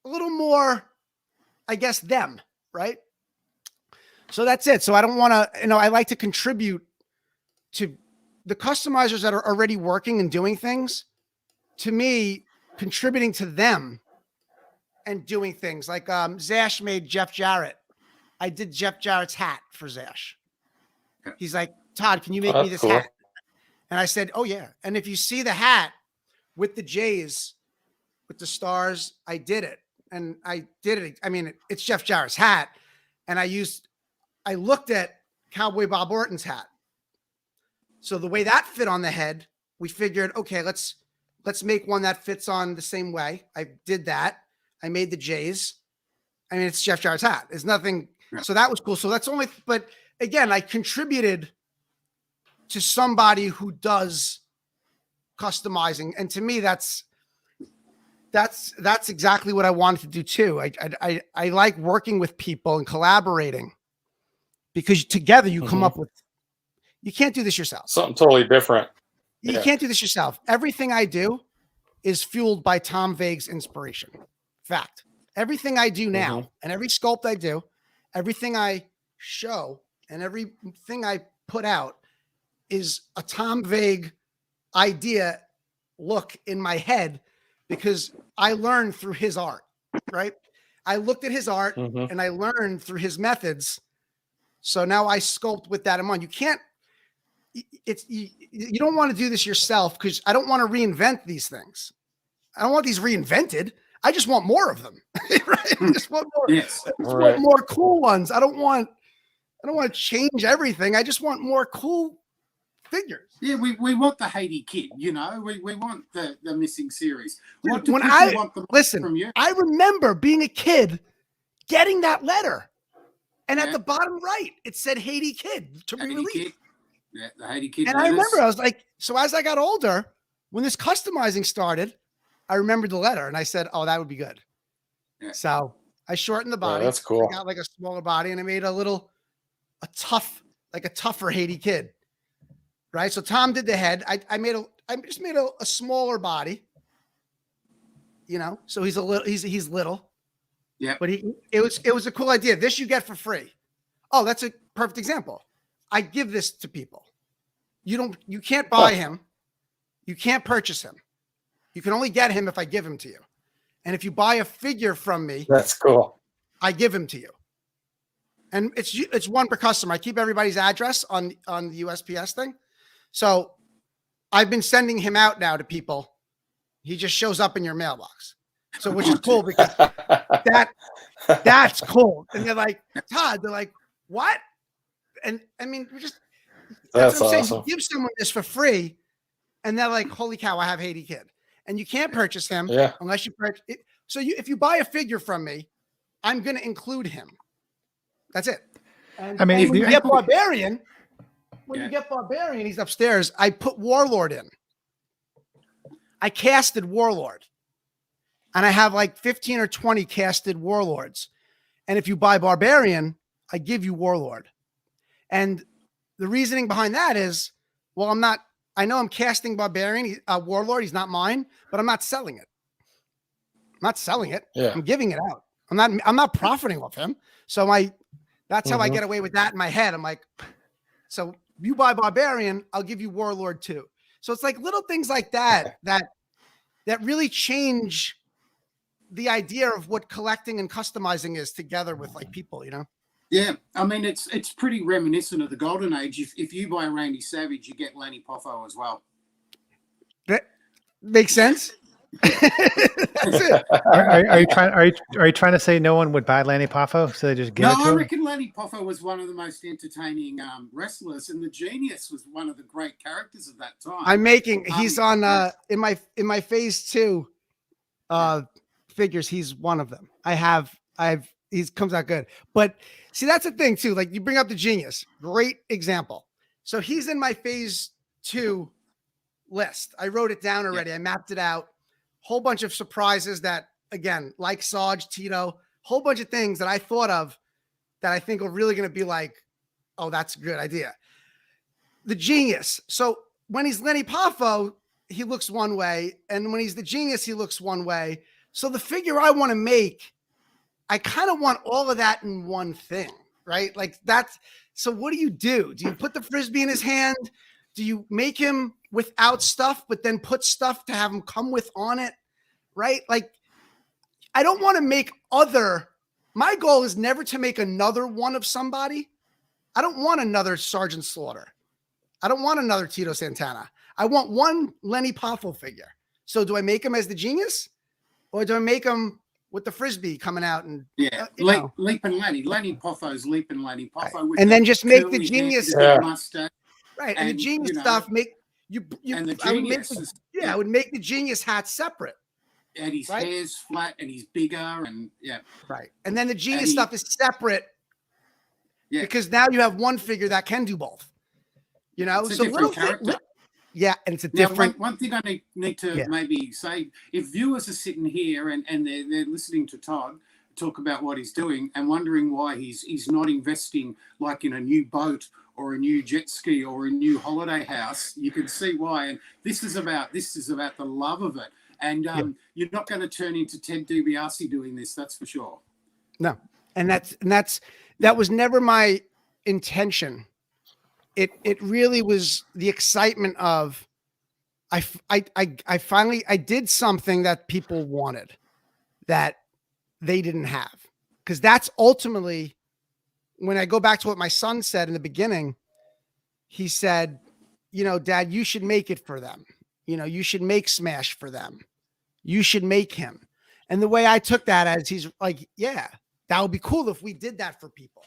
a little more, I guess, them, right? So that's it. So I don't want to, I like to contribute to the customizers that are already working and doing things, to me, contributing to them and doing things like Zash made Jeff Jarrett. I did Jeff Jarrett's hat for Zash. He's like, Todd, can you make me this hat? And I said, oh yeah. And if you see the hat with the J's, with the stars, I did it. And I did it. I mean, it's Jeff Jarrett's hat. And I looked at Cowboy Bob Orton's hat. So the way that fit on the head, we figured, okay, let's make one that fits on the same way. I did that. I made the J's. I mean, it's Jeff Jarrett's hat. There's nothing. Yeah. So that was cool. So that's only, but again, I contributed to somebody who does customizing. And to me, that's exactly what I wanted to do too. I like working with people and collaborating, because together you come up with, you can't do this yourself. Something totally different. You can't do this yourself. Everything I do is fueled by Tom Vague's inspiration. Fact. Everything I do now and every sculpt I do, everything I show and everything I put out is a Tom Vague idea look in my head, because I learned through his art, right? I looked at his art and I learned through his methods. So now I sculpt with that in mind. You can't, you don't want to do this yourself, because I don't want to reinvent these things. I don't want these reinvented. I just want more of them. Right? I just want more. Yes. I just want more cool ones. I don't want to change everything. I just want more cool figures. Yeah, we want the Haiti Kid. You know, we want the missing series. When I listen, from you? I remember being a kid, getting that letter, and at the bottom right it said Haiti Kid to be released. Kid. Yeah, the Haiti Kid. And I remember I was like, so as I got older, when this customizing started, I remembered the letter and I said, oh, that would be good. Yeah. So I shortened the body. That's cool. I got like a smaller body and I made a tougher Haiti Kid. Right. So Tom did the head. I just made a smaller body, you know, so he's little. Yeah. But it was a cool idea. This you get for free. Oh, that's a perfect example. I give this to people. You can't buy him. You can't purchase him. You can only get him if I give him to you. And if you buy a figure from me, that's cool. I give him to you. And it's one per customer. I keep everybody's address on the USPS thing. So I've been sending him out now to people. He just shows up in your mailbox. So which is cool, because that's cool. And they're like, Todd, they're like, what? And I mean, that's what I'm saying. You give someone this for free, and they're like, holy cow, I have Haiti Kid. And you can't purchase him unless you purchase it. So if you buy a figure from me, I'm going to include him. That's it. And, I mean, when you get Barbarian, he's upstairs. I put Warlord in. I casted Warlord. And I have like 15 or 20 casted Warlords. And if you buy Barbarian, I give you Warlord. And the reasoning behind that is, well, I know I'm casting Barbarian, Warlord. He's not mine, but I'm not selling it. I'm not selling it. Yeah. I'm giving it out. I'm not profiting off him. So that's how I get away with that in my head. I'm like, so you buy Barbarian, I'll give you Warlord too. So it's like little things like that really change the idea of what collecting and customizing is together with like people, you know? Yeah, I mean, it's pretty reminiscent of the Golden Age. If you buy Randy Savage, you get Lenny Poffo as well. That makes sense. That's it. Are you trying to say no one would buy Lenny Poffo, so they just give it to him? No, I reckon Lenny Poffo was one of the most entertaining wrestlers, and the Genius was one of the great characters of that time. He's on in my phase 2 figures. He's one of them. He comes out good. But see, that's the thing too. Like you bring up the Genius, great example. So he's in my phase 2 list. I wrote it down already. I mapped it out. Whole bunch of surprises that, again, like Sarge, Tito, whole bunch of things that I thought of that I think are really going to be like, oh, that's a good idea. The Genius. So when he's Lenny Poffo, he looks one way. And when he's the Genius, he looks one way. So the figure I want to make, I kind of want all of that in one thing, right? Like that's, so what do? Do you put the Frisbee in his hand? Do you make him without stuff, but then put stuff to have him come with on it? Right? Like, I don't want to make my goal is never to make another one of somebody. I don't want another Sergeant Slaughter. I don't want another Tito Santana. I want one Lenny Poffo figure. So do I make him as the Genius, or do I make him with the Frisbee coming out and Leaping Lenny Poffo's Leaping Lenny Poffo, right. And then just make the Genius mustache. Right, and the Genius stuff make you and the Genius I would make the Genius hat separate. And his hair's flat and he's bigger and right. And then the Genius stuff is separate. Yeah, because now you have one figure that can do both. You know, it's a different character. And it's a different. One thing I need to maybe say: if viewers are sitting here and they're listening to Todd talk about what he's doing and wondering why he's not investing like in a new boat or a new jet ski or a new holiday house, you can see why. And this is about the love of it. And you're not going to turn into Ted DiBiase doing this, that's for sure. No, and that was never my intention. It really was the excitement of I finally did something that people wanted that they didn't have, because that's ultimately when I go back to what my son said in the beginning. He said, you know, Dad, you should make it for them. You know, you should make Smash for them. You should make him. And the way I took that as he's like, yeah, that would be cool if we did that for people.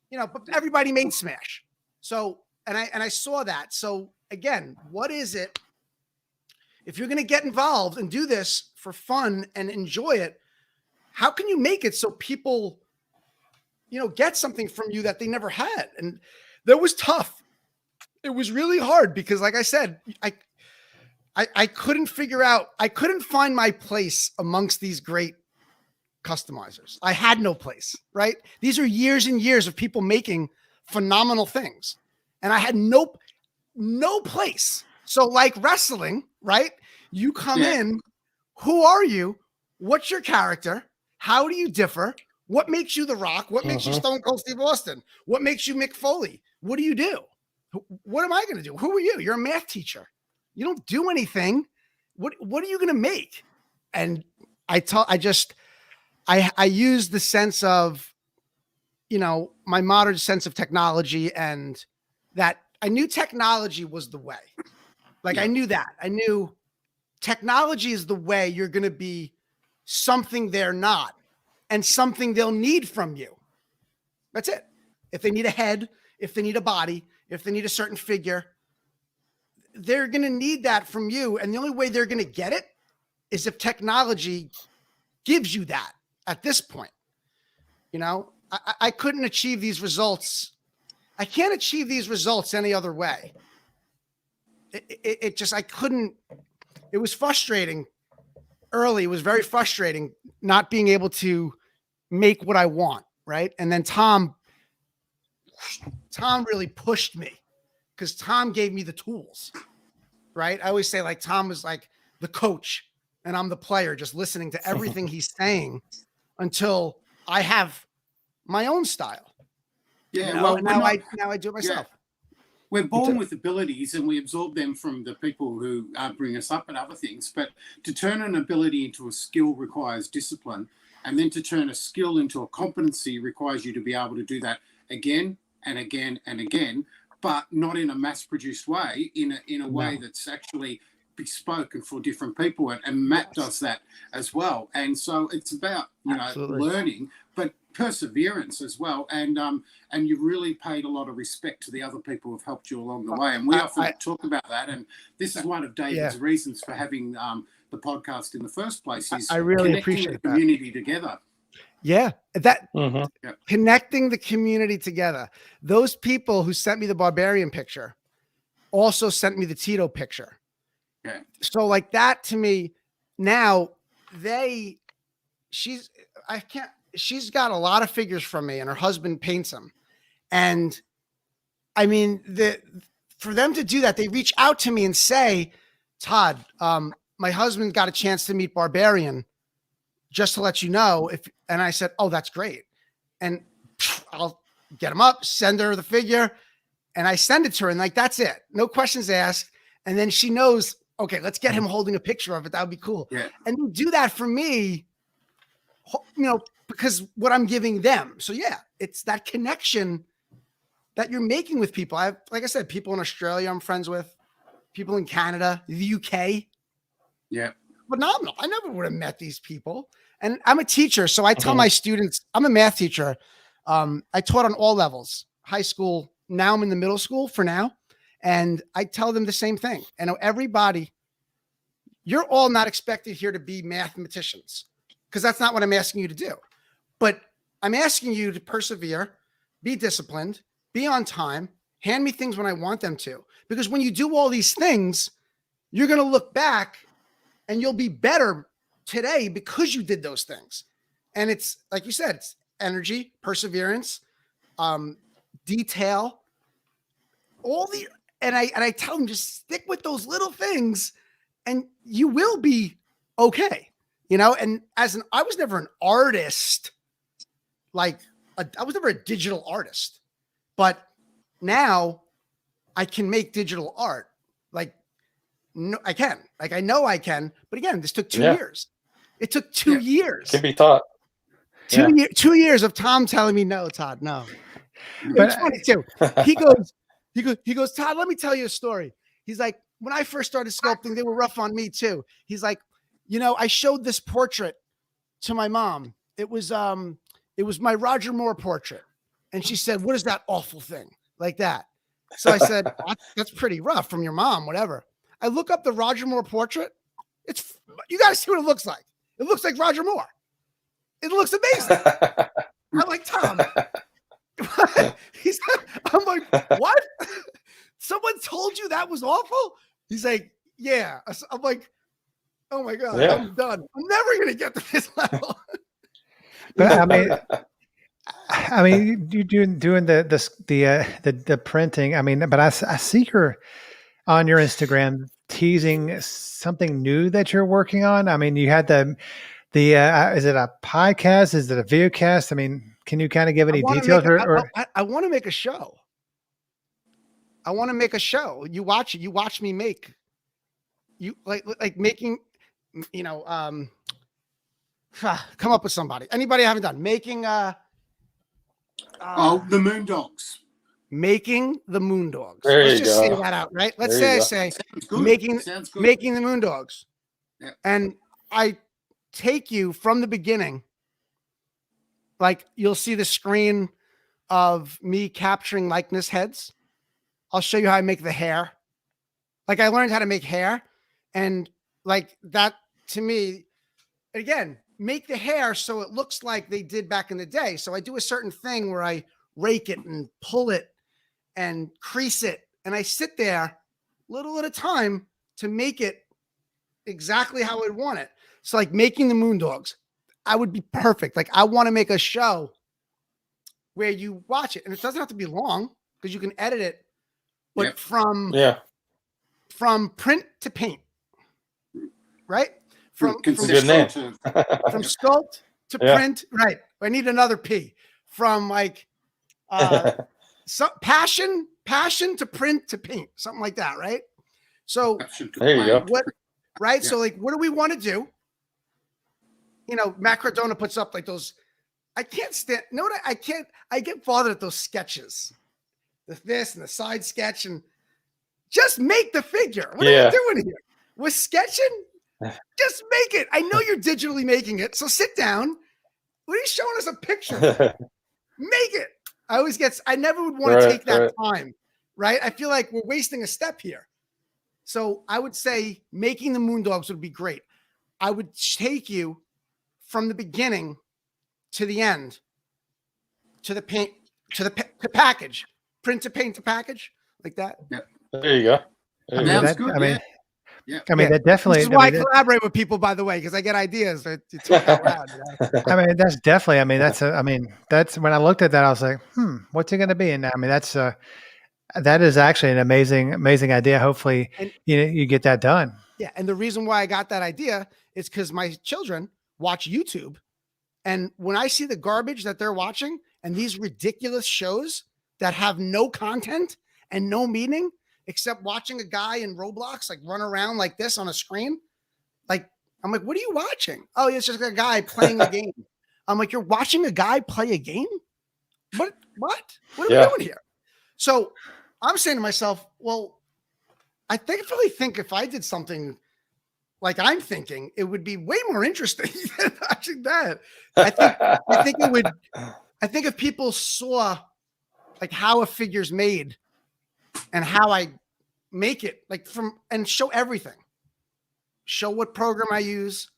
You know, but everybody made Smash. So, and I saw that. So again, what is it? If you're going to get involved and do this for fun and enjoy it, how can you make it so people, you know, get something from you that they never had? And that was tough. It was really hard because, like I said, I couldn't find my place amongst these great customizers. I had no place, right? These are years and years of people making phenomenal things. And I had no place. So like wrestling, right? You come in, who are you? What's your character? How do you differ? What makes you The Rock? What makes you Stone Cold Steve Austin? What makes you Mick Foley? What do you do? What am I going to do? Who are you? You're a math teacher. You don't do anything. What are you going to make? And I use the sense of, you know, my modern sense of technology, and that I knew technology was the way. Like I knew that. I knew technology is the way you're going to be something they're not and something they'll need from you. That's it. If they need a head, if they need a body, if they need a certain figure, they're going to need that from you. And the only way they're going to get it is if technology gives you that at this point. You know, I couldn't achieve these results. I can't achieve these results any other way. It just, I couldn't. It was frustrating early. It was very frustrating not being able to make what I want. Right. And then Tom really pushed me, because Tom gave me the tools. Right. I always say, like, Tom was like the coach and I'm the player, just listening to everything he's saying until I have my own style. Yeah. You know? Well, now I do it myself. Yeah. We're born with abilities and we absorb them from the people who bring us up and other things. But to turn an ability into a skill requires discipline. And then to turn a skill into a competency requires you to be able to do that again and again and again, but not in a mass-produced way, in a way that's actually bespoke and for different people. And Matt does that as well. And so it's about, you know, learning, but perseverance as well. And you really paid a lot of respect to the other people who've helped you along the way. And we often talk about that. And this is one of David's reasons for having the podcast in the first place, is I really appreciate the community together. Yeah, that connecting the community together. Those people who sent me the Barbarian picture also sent me the Tito picture. Yeah. So like that to me now, she's got a lot of figures from me, and her husband paints them. And I mean, for them to do that, they reach out to me and say, Todd, my husband got a chance to meet Barbarian, just to let you know. And I said, oh, that's great. And I'll get him up, send her the figure. And I send it to her and like, that's it. No questions asked. And then she knows, okay, let's get him holding a picture of it. That would be cool. Yeah. And you do that for me, because what I'm giving them. So yeah, it's that connection that you're making with people. Like I said, people in Australia I'm friends with, people in Canada, the UK. Yeah. Phenomenal. I never would have met these people. And I'm a teacher. So I tell my students, I'm a math teacher. I taught on all levels, high school. Now I'm in the middle school for now. And I tell them the same thing. And everybody, you're all not expected here to be mathematicians, because that's not what I'm asking you to do. But I'm asking you to persevere, be disciplined, be on time, hand me things when I want them to. Because when you do all these things, you're going to look back and you'll be better today because you did those things. And it's like you said, it's energy, perseverance, detail, and I tell them, just stick with those little things and you will be okay. And I was never an artist. I was never a digital artist, but now I can make digital art. No, I can. I know I can. But again, this took 2 years. It took 2 years. It can be taught. 2 years of Tom telling me, no, Todd, no. But it's funny too. He goes, Todd, let me tell you a story. He's like, when I first started sculpting, they were rough on me too. He's like, I showed this portrait to my mom. It was my Roger Moore portrait. And she said, what is that awful thing? Like that. So I said, that's pretty rough from your mom, whatever. I look up the Roger Moore portrait. You got to see what it looks like. It looks like Roger Moore. It looks amazing. I'm like, Tom. I'm like, what? Someone told you that was awful? He's like, yeah. I'm like, oh my God, I'm done. I'm never going to get to this level. But I mean, you doing the printing. But I see her on your Instagram teasing something new that you're working on. You had the is it a podcast? Is it a video cast? Can you kind of give any details? I want to make a show. I want to make a show. You watch it. You watch me make. You like making. Come up with somebody. Anybody I haven't done making. The Moondogs. Making the Moondogs. Let's just say that out, right? Let's say making the Moondogs. Yeah. And I take you from the beginning. Like you'll see the screen of me capturing likeness heads. I'll show you how I make the hair. Like I learned how to make hair, and like that to me, again, make the hair so it looks like they did back in the day. So I do a certain thing where I rake it and pull it and crease it. And I sit there little at a time to make it exactly how I want it. So like making the Moondogs, I would be perfect. Like I want to make a show where you watch it and it doesn't have to be long because you can edit it, but from print to paint, right? From sculpt to print. Right. I need another P from like, passion to print to paint, something like that. Right. So there you go. Right. Yeah. So like, what do we want to do? Matt Cardona puts up like those. I can't stand. No, I can't. I get bothered at those sketches, this and the side sketch, and just make the figure. What are you doing here? We're sketching. Just make it. I know you're digitally making it. So sit down. What are you showing us a picture? Make it. I never would want to take that time. Right. I feel like we're wasting a step here. So I would say making the Moondogs would be great. I would take you from the beginning to the end, to the paint, to package, print to paint to package, like that. Yeah. There you go. That's good. That definitely. This is why I collaborate with people, by the way, because I get ideas to talk out loud. That's definitely. That's when I looked at that, I was like, what's it going to be? And that is actually an amazing idea. Hopefully, you get that done. Yeah, and the reason why I got that idea is because my children watch YouTube, and when I see the garbage that they're watching and these ridiculous shows that have no content and no meaning except watching a guy in Roblox like run around like this on a screen. Like, I'm like, what are you watching? Oh, it's just a guy playing a game. I'm like, you're watching a guy play a game? What are we doing here? So I'm saying to myself, well, I really think if I did something like I'm thinking, it would be way more interesting than watching that. I think if people saw like how a figure's made and how I make it, like and show everything, show what program I use,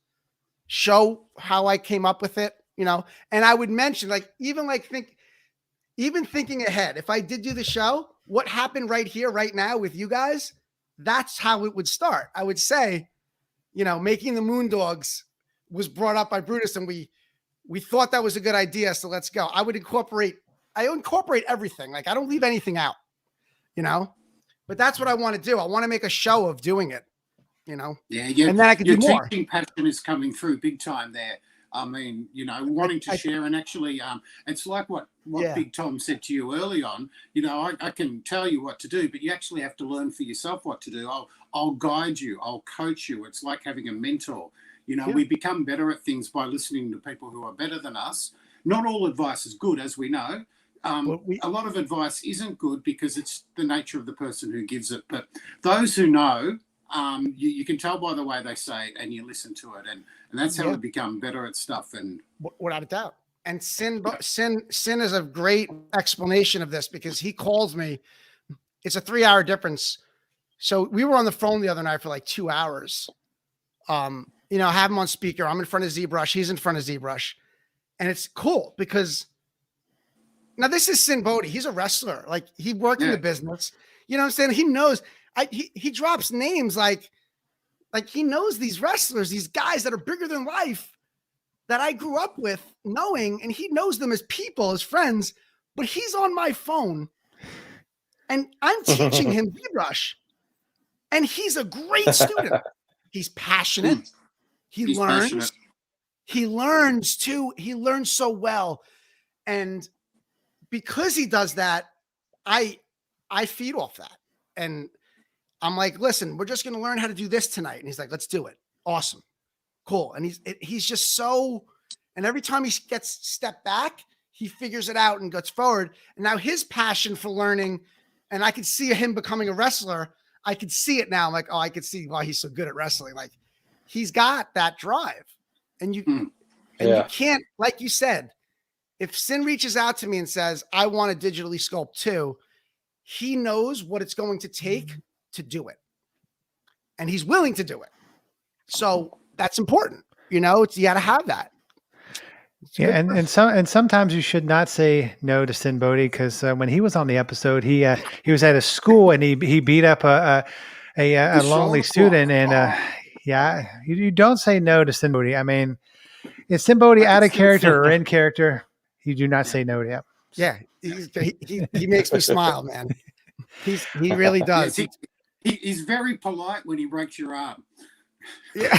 show how I came up with it, and I would mention even thinking ahead, if I did do the show, what happened right here, right now with you guys, that's how it would start. I would say, making the Moondogs was brought up by Brutus and we thought that was a good idea. So let's go. I incorporate everything. Like I don't leave anything out, but that's what I want to do. I want to make a show of doing it, Yeah. And then I can do more. Your teaching passion is coming through big time there. I mean, wanting to share and actually, it's like what Big Tom said to you early on. I can tell you what to do, but you actually have to learn for yourself what to do. I'll guide you. I'll coach you. It's like having a mentor. We become better at things by listening to people who are better than us. Not all advice is good, as we know. A lot of advice isn't good because it's the nature of the person who gives it. But those who know, you can tell by the way they say it, and you listen to it, and that's how we become better at stuff. And without a doubt. And Sin is a great explanation of this because he calls me. It's a 3-hour difference. So we were on the phone the other night for like 2 hours. I have him on speaker. I'm in front of ZBrush. He's in front of ZBrush. And it's cool because now this is Sin Bodhi. He's a wrestler. Like he worked in the business. You know what I'm saying? He knows. He drops names like he knows these wrestlers, these guys that are bigger than life that I grew up with knowing, and he knows them as people, as friends, but he's on my phone and I'm teaching him ZBrush and he's a great student. He's passionate. He learns. Passionate. He learns too. He learns so well. And because he does that, I feed off that. And I'm like, listen, we're just going to learn how to do this tonight. And he's like, let's do it. Awesome. Cool. And he's just so, and every time he gets stepped back, he figures it out and goes forward. And now his passion for learning, and I could see him becoming a wrestler. I could see it now. I'm like, oh, I could see why he's so good at wrestling. Like he's got that drive. And you can't, like you said, if Sin reaches out to me and says, I want to digitally sculpt too, he knows what it's going to take to do it. And he's willing to do it. So that's important. You got to have that. And sometimes you should not say no to Sin Bodhi because when he was on the episode, he was at a school and he beat up a lonely student. And you don't say no to Sin Bodhi. I mean, is Sin Bodhi out of character or in character? You do not say no to him. Yeah, he makes me smile, man. He really does. He's very polite when he breaks your arm. Yeah.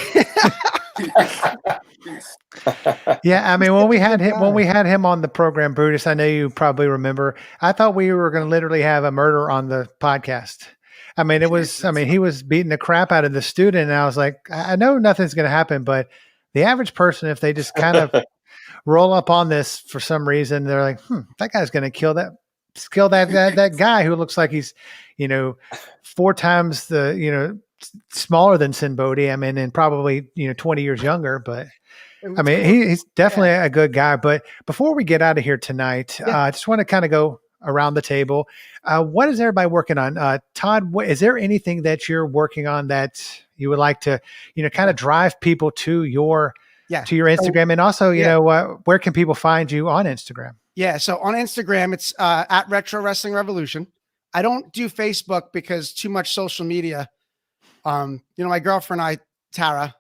Yeah, I mean, when we had him on the program, Brutus, I know you probably remember, I thought we were going to literally have a murder on the podcast. I mean, he was beating the crap out of the student, and I was like, I know nothing's going to happen, but the average person, if they just kind of roll up on this for some reason, they're like, that guy's going to kill that guy who looks like he's, 4 times the, smaller than Sin Bodhi. I mean, and probably, 20 years younger, but I mean, he's definitely a good guy. But before we get out of here tonight, I just want to kind of go around the table. What is everybody working on? Todd, is there anything that you're working on that you would like to, kind of drive people to your Instagram? And also, where can people find you on Instagram? Yeah. So on Instagram, it's at Retro Wrestling Revolution. I don't do Facebook because too much social media. My girlfriend, Tara,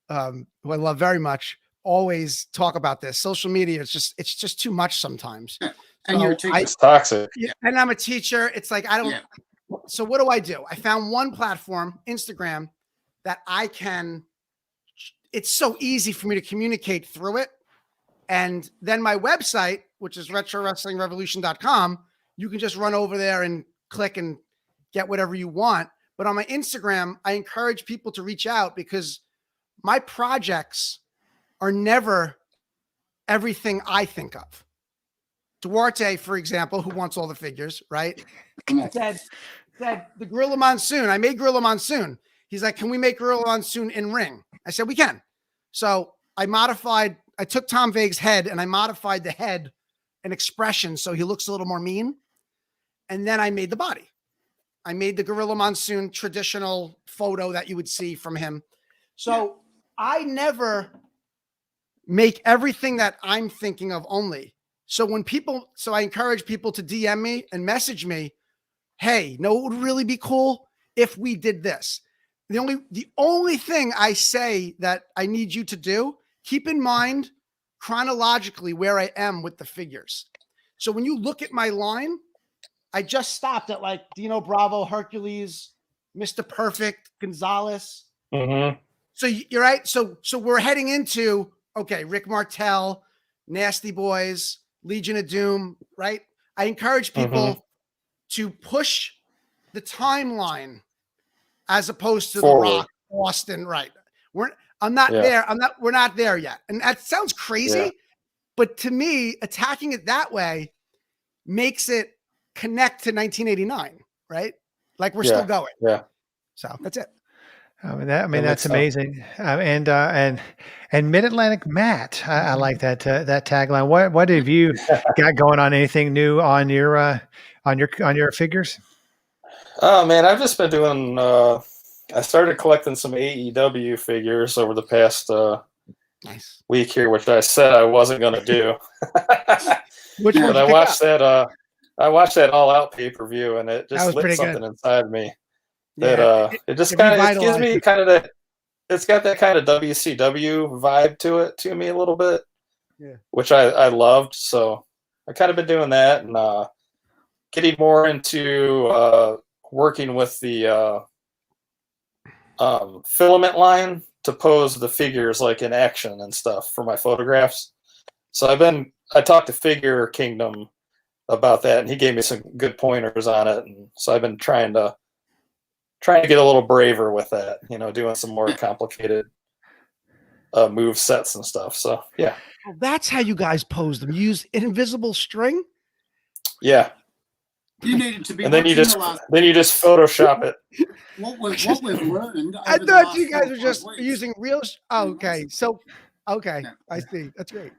who I love very much, always talk about this. Social media, it's just too much sometimes. Yeah. And you're a teacher. It's toxic. Yeah, and I'm a teacher. It's like, I don't. Yeah. So what do? I found one platform, Instagram, that it's so easy for me to communicate through it. And then my website, which is retrowrestlingrevolution.com, you can just run over there and click and get whatever you want. But on my Instagram, I encourage people to reach out because my projects are never everything I think of. Duarte, for example, who wants all the figures, right? said the Gorilla Monsoon. I made Gorilla Monsoon. He's like, can we make Gorilla Monsoon in ring? I said, we can. So I took Tom Vague's head and I modified the head and expression so he looks a little more mean. And then I made the body. I made the Gorilla Monsoon traditional photo that you would see from him. So I never make everything that I'm thinking of only. So I encourage people to DM me and message me, hey, it would really be cool if we did this. The only thing I say that I need you to do, keep in mind chronologically where I am with the figures. So when you look at my line, I just stopped at like Dino Bravo, Hercules, Mr. Perfect, Gonzalez. Mm-hmm. So you're right. So we're heading into, okay, Rick Martel, Nasty Boys, Legion of Doom, right? I encourage people to push the timeline as opposed to forward. The Rock, Austin, right? We're not there yet. And that sounds crazy, but to me, attacking it that way makes it connect to 1989, right? Like we're still going. Yeah. So that's it. That's amazing. And Mid-Atlantic Matt, I like that tagline. What have you got going on? Anything new on your figures? Oh man, I've just been doing. I started collecting some AEW figures over the past week here, which I said I wasn't going to do. But I watched that. I watched that All Out pay-per-view, and it just lit something inside me. That it just kind of gives me kind of that. It's got that kind of WCW vibe to me a little bit, which I loved. So I kind of been doing that and getting more into working with the filament line to pose the figures like in action and stuff for my photographs. So I talked to Figure Kingdom about that, and he gave me some good pointers on it. And so I've been trying to get a little braver with that, doing some more complicated move sets and stuff. So yeah. Well, that's how you guys pose them. You use invisible string. Yeah. You needed to be. And then you just Photoshop it. What we've learned. I thought you guys were just using real. Okay. So, okay. I see. That's great.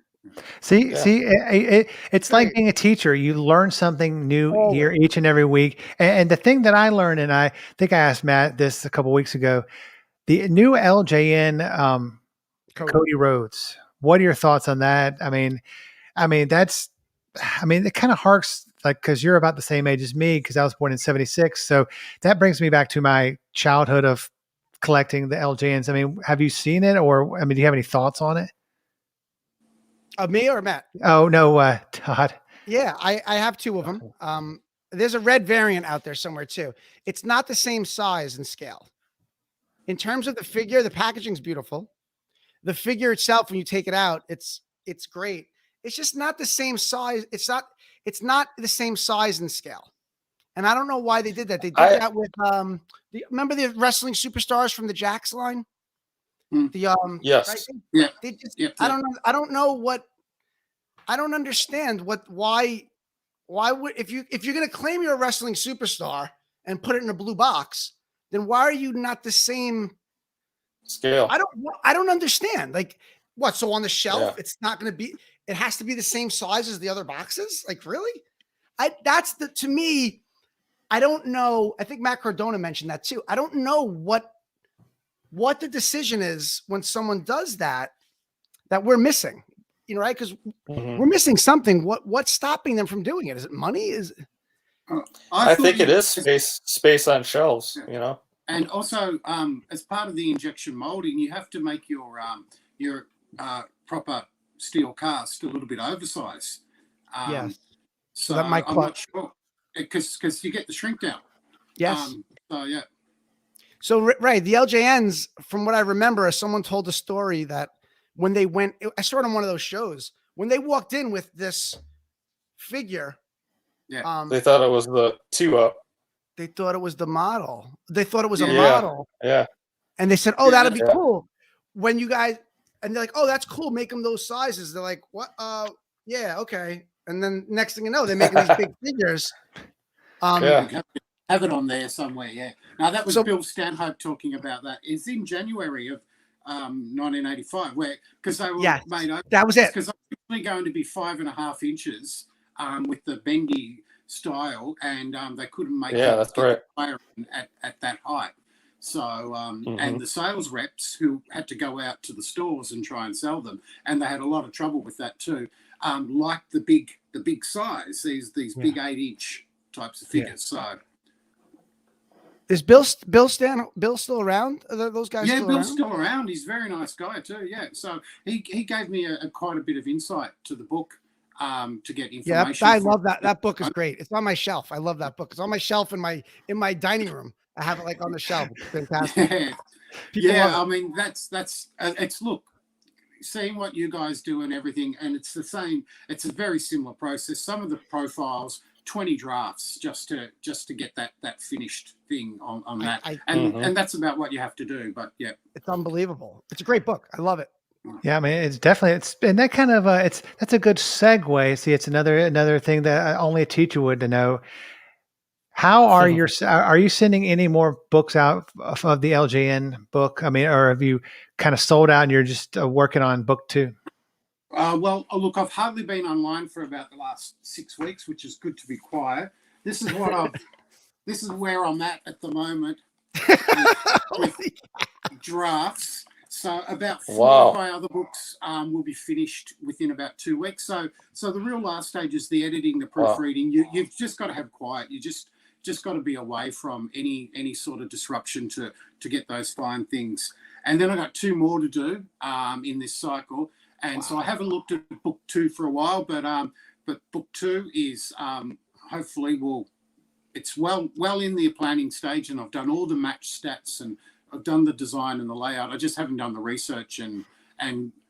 See, it's like being a teacher. You learn something new each and every week. And the thing that I learned, and I think I asked Matt this a couple weeks ago, the new LJN Cody Rhodes. What are your thoughts on that? It kind of harks because you're about the same age as me because I was born in '76. So that brings me back to my childhood of collecting the LJNs. Have you seen it, or do you have any thoughts on it? Me or Matt? Oh, no, Todd. Yeah, I have two of them. There's a red variant out there somewhere too. It's not the same size and scale. In terms of the figure, the packaging's beautiful. The figure itself, when you take it out, it's great. It's just not the same size. It's not the same size and scale. And I don't know why they did that. They did that with remember the wrestling superstars from the Jax line? Yes. Right? Yeah. They just, I don't know. I don't understand why would, if you're going to claim you're a wrestling superstar and put it in a blue box, then why are you not the same scale? I don't understand. Like what? So on the shelf, it's not going to be, it has to be the same size as the other boxes. Like really? To me, I don't know. I think Matt Cardona mentioned that too. I don't know what the decision is when someone does that we're missing, right? Because we're missing something. What's stopping them from doing it? Is it money? I think it is space on shelves, And also, as part of the injection molding, you have to make your proper steel cast a little bit oversized. Yes. So that might I'm not sure because you get the shrink down. Yes. So yeah. So, right, the LJNs, from what I remember, someone told a story that when they went, I saw it on one of those shows, when they walked in with this figure. Yeah. They thought it was the 2-Up. they thought it was the model. They thought it was a model. Yeah. And they said, "Oh, that'll be cool." When you guys, and they're like, "Oh, that's cool. Make them those sizes." They're like, "What? Yeah, okay." And then next thing you know, they're making these big figures. Have it on there somewhere. Yeah. Now that was Bill Stanhope talking about that. It's in January of 1985, because they were made over. That was it. Because originally going to be 5.5 inches with the bendy style, and they couldn't make that's right. at that height. So and the sales reps who had to go out to the stores and try and sell them, and they had a lot of trouble with that too. Like the big size, these big 8-inch types of figures. So. Is Bill still around? Are those guys? Yeah, Bill's still around. He's a very nice guy too. Yeah, so he gave me quite a bit of insight to the book to get information. Yeah, I love that. That book is great. It's on my shelf. I love that book. It's on my shelf in my dining room. I have it like on the shelf. It's fantastic. I mean that's it's look. Seeing what you guys do and everything, and it's the same. It's a very similar process. Some of the profiles, 20 drafts just to get that finished thing on that, and that's about what you have to do. But yeah, it's unbelievable. It's a great book. I love it. Yeah, I mean, it's and that kind of that's a good segue. See, it's another thing that only a teacher would know. How are you sending any more books out of the LJN book? I mean, or have you kind of sold out and you're just working on book 2? Well, look, I've hardly been online for about the last 6 weeks, which is good to be quiet. This is where I'm at the moment with drafts. So about 4 of my other books will be finished within about 2 weeks. So the real last stage is the editing, the proofreading. You've just got to have quiet. You just got to be away from any sort of disruption to get those fine things. And then I got 2 more to do in this cycle. And so I haven't looked at book 2 for a while, but book 2 is hopefully it's well in the planning stage, and I've done all the match stats and I've done the design and the layout. I just haven't done the research and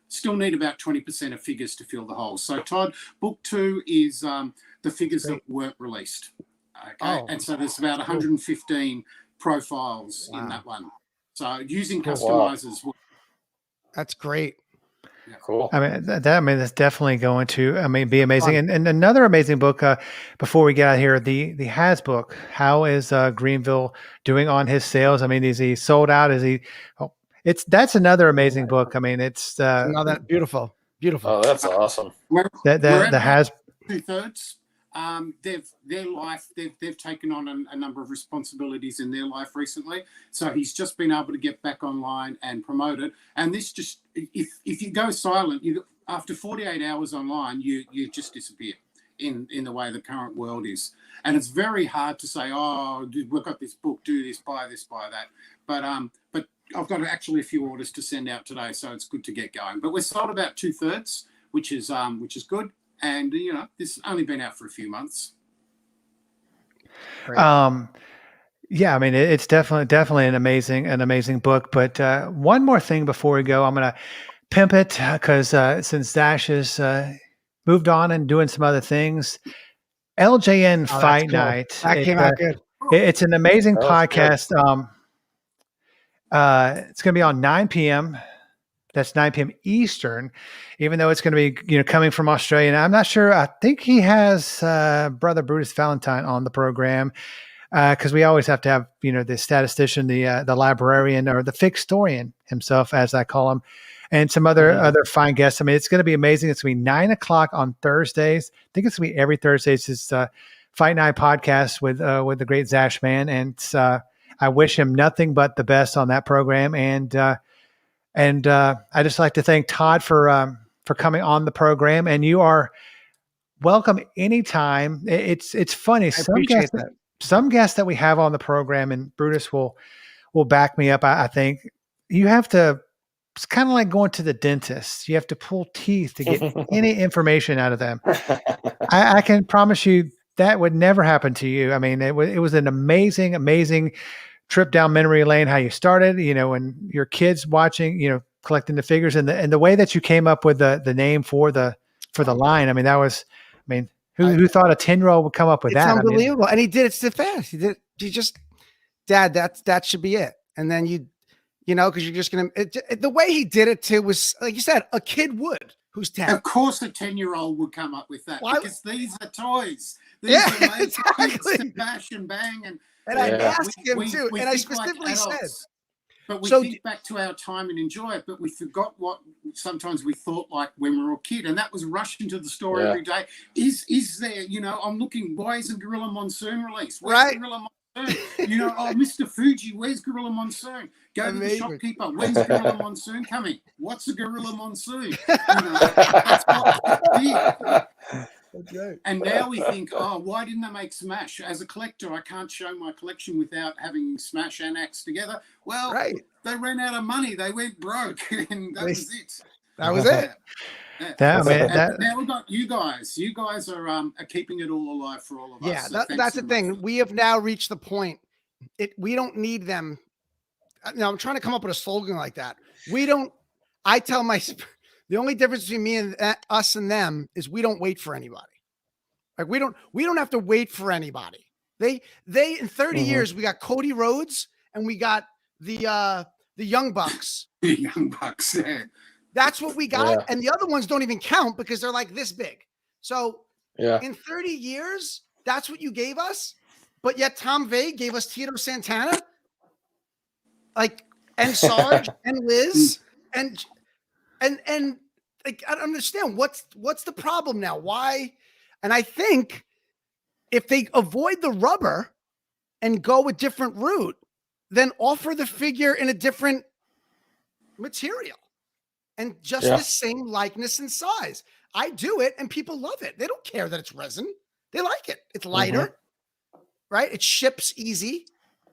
still need about 20% of figures to fill the holes. So Todd, book 2 is the figures that weren't released. Okay, and so there's about 115 profiles in that one. So using customizers. That's great. Yeah. Cool. I mean, that's definitely going to, be amazing. And another amazing book, before we get out here, the Has book. How is Greenville doing on his sales? I mean, is he sold out? Is he? Oh, that's another amazing book. I mean, it's that beautiful. Oh, that's awesome. The Has 2/3. They've taken on a number of responsibilities in their life recently. So he's just been able to get back online and promote it. And this just, if you go silent, after 48 hours online, you just disappear in the way the current world is. And it's very hard to say, oh, we've got this book, do this, buy that. But I've got actually a few orders to send out today, so it's good to get going. But we're sold about 2/3, which is good. And this has only been out for a few months. Yeah, I mean, it's definitely an amazing book. But one more thing before we go, I'm going to pimp it because since Dash has moved on and doing some other things, LJN Fight Night. That came out good. It's an amazing podcast. It's going to be on 9 p.m. That's 9 p.m. Eastern, even though it's going to be, coming from Australia. And I'm not sure. I think he has brother Brutus Valentine on the program because we always have to have, the statistician, the librarian, or the fixtorian himself, as I call him, and some other fine guests. I mean, it's going to be amazing. It's going to be 9:00 on Thursdays. I think it's going to be every Thursday. It's this Fight Night podcast with the great Zash Man, and I wish him nothing but the best on that program. And I just like to thank Todd for coming on the program. And you are welcome anytime. It's funny. Some guests that we have on the program, and Brutus will back me up. I think you have to. It's kind of like going to the dentist. You have to pull teeth to get any information out of them. I can promise you that would never happen to you. I mean, it was an amazing trip down memory lane, how you started, when your kids watching, collecting the figures, and the way that you came up with the name for the line. I mean, who thought a 10-year-old would come up with that? It's unbelievable. And he did it so fast. He did it Dad, that should be it. And then because you're just going to, the way he did it too was, like you said, a kid would, who's 10. Of course a 10-year-old would come up with that because these are toys. These are lazy kids to bash and bang. And I asked him too, and I specifically said, but we think back to our time and enjoy it, but we forgot what sometimes we thought like when we were a kid, and that was rushing to the store every day. Is there, I'm looking, why isn't Gorilla Monsoon released? Where's Gorilla Monsoon? Mr. Fuji, where's Gorilla Monsoon? Go to the shopkeeper, when's Gorilla Monsoon coming? What's a Gorilla Monsoon? That's what we did. Okay. And now we think, why didn't they make Smash? As a collector, I can't show my collection without having Smash and Axe together. Well, they ran out of money. They went broke, and that was it. That was it. Now we've got you guys. You guys are keeping it all alive for all of us. Yeah, that's the thing. We have now reached the point. We don't need them. Now I'm trying to come up with a slogan like that. We don't. I tell the only difference between me and us and them is we don't wait for anybody. Like we don't have to wait for anybody. They in 30 years we got Cody Rhodes and we got the Young Bucks. The Young Bucks. Yeah. That's what we got, and the other ones don't even count because they're like this big. So in 30 years, that's what you gave us. But yet Tom Vague gave us Tito Santana, and Sarge and Liz and like I don't understand what's the problem now? Why? And I think if they avoid the rubber and go a different route, then offer the figure in a different material and just the same likeness and size. I do it and people love it. They don't care that it's resin. They like it. It's lighter, right? It ships easy.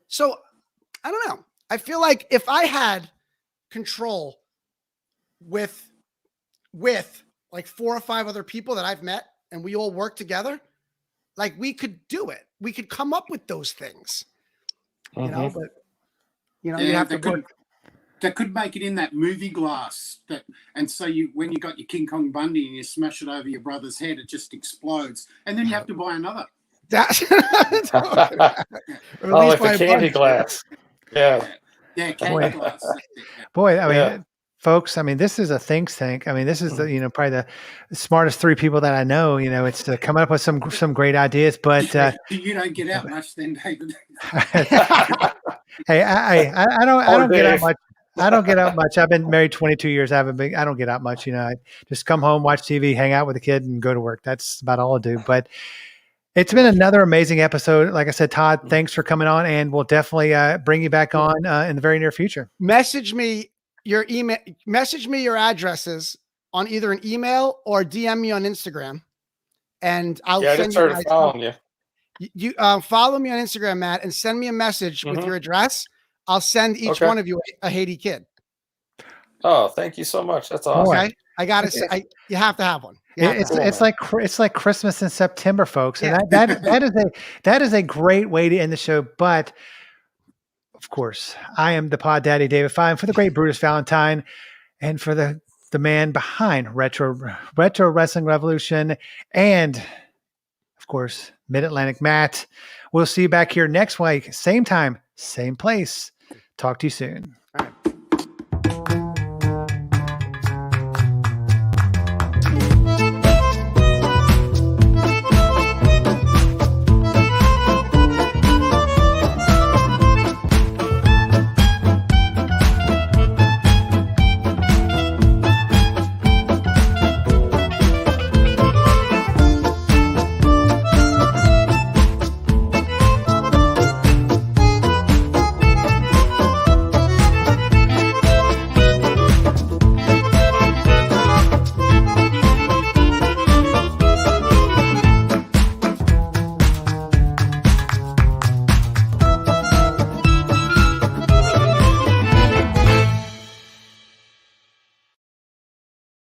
So I don't know. I feel like if I had control with like 4 or 5 other people that I've met and we all work together, like we could do it. We could come up with those things, but you have to work. That could make it in that movie glass and so when you got your King Kong Bundy and you smash it over your brother's head, it just explodes. And then you have to buy another. Like the candy glass. Yeah. Yeah, candy glass. Boy, I mean, folks, I mean, this is a think tank. I mean, this is the, probably the smartest 3 people that I know. It's coming up with some great ideas, but you don't get out much then, David. Hey, I don't get out much. I don't get out much. I've been married 22 years. I don't get out much. I just come home, watch TV, hang out with the kid, and go to work. That's about all I do. But it's been another amazing episode. Like I said, Todd, thanks for coming on, and we'll definitely bring you back on in the very near future. Message me your email. Message me your addresses on either an email or DM me on Instagram, and I'll send I just started following you. You follow me on Instagram, Matt, and send me a message with your address. I'll send each one of you a Haiti Kid. Oh, thank you so much. That's awesome. Okay, I gotta say, you have to have one. It's like Christmas in September, folks, and that is a great way to end the show. But of course, I am the Pod Daddy David Fine for the great Brutus Valentine, and for the man behind Retro Wrestling Revolution, and of course Mid-Atlantic Matt. We'll see you back here next week, same time, same place. Talk to you soon. All right.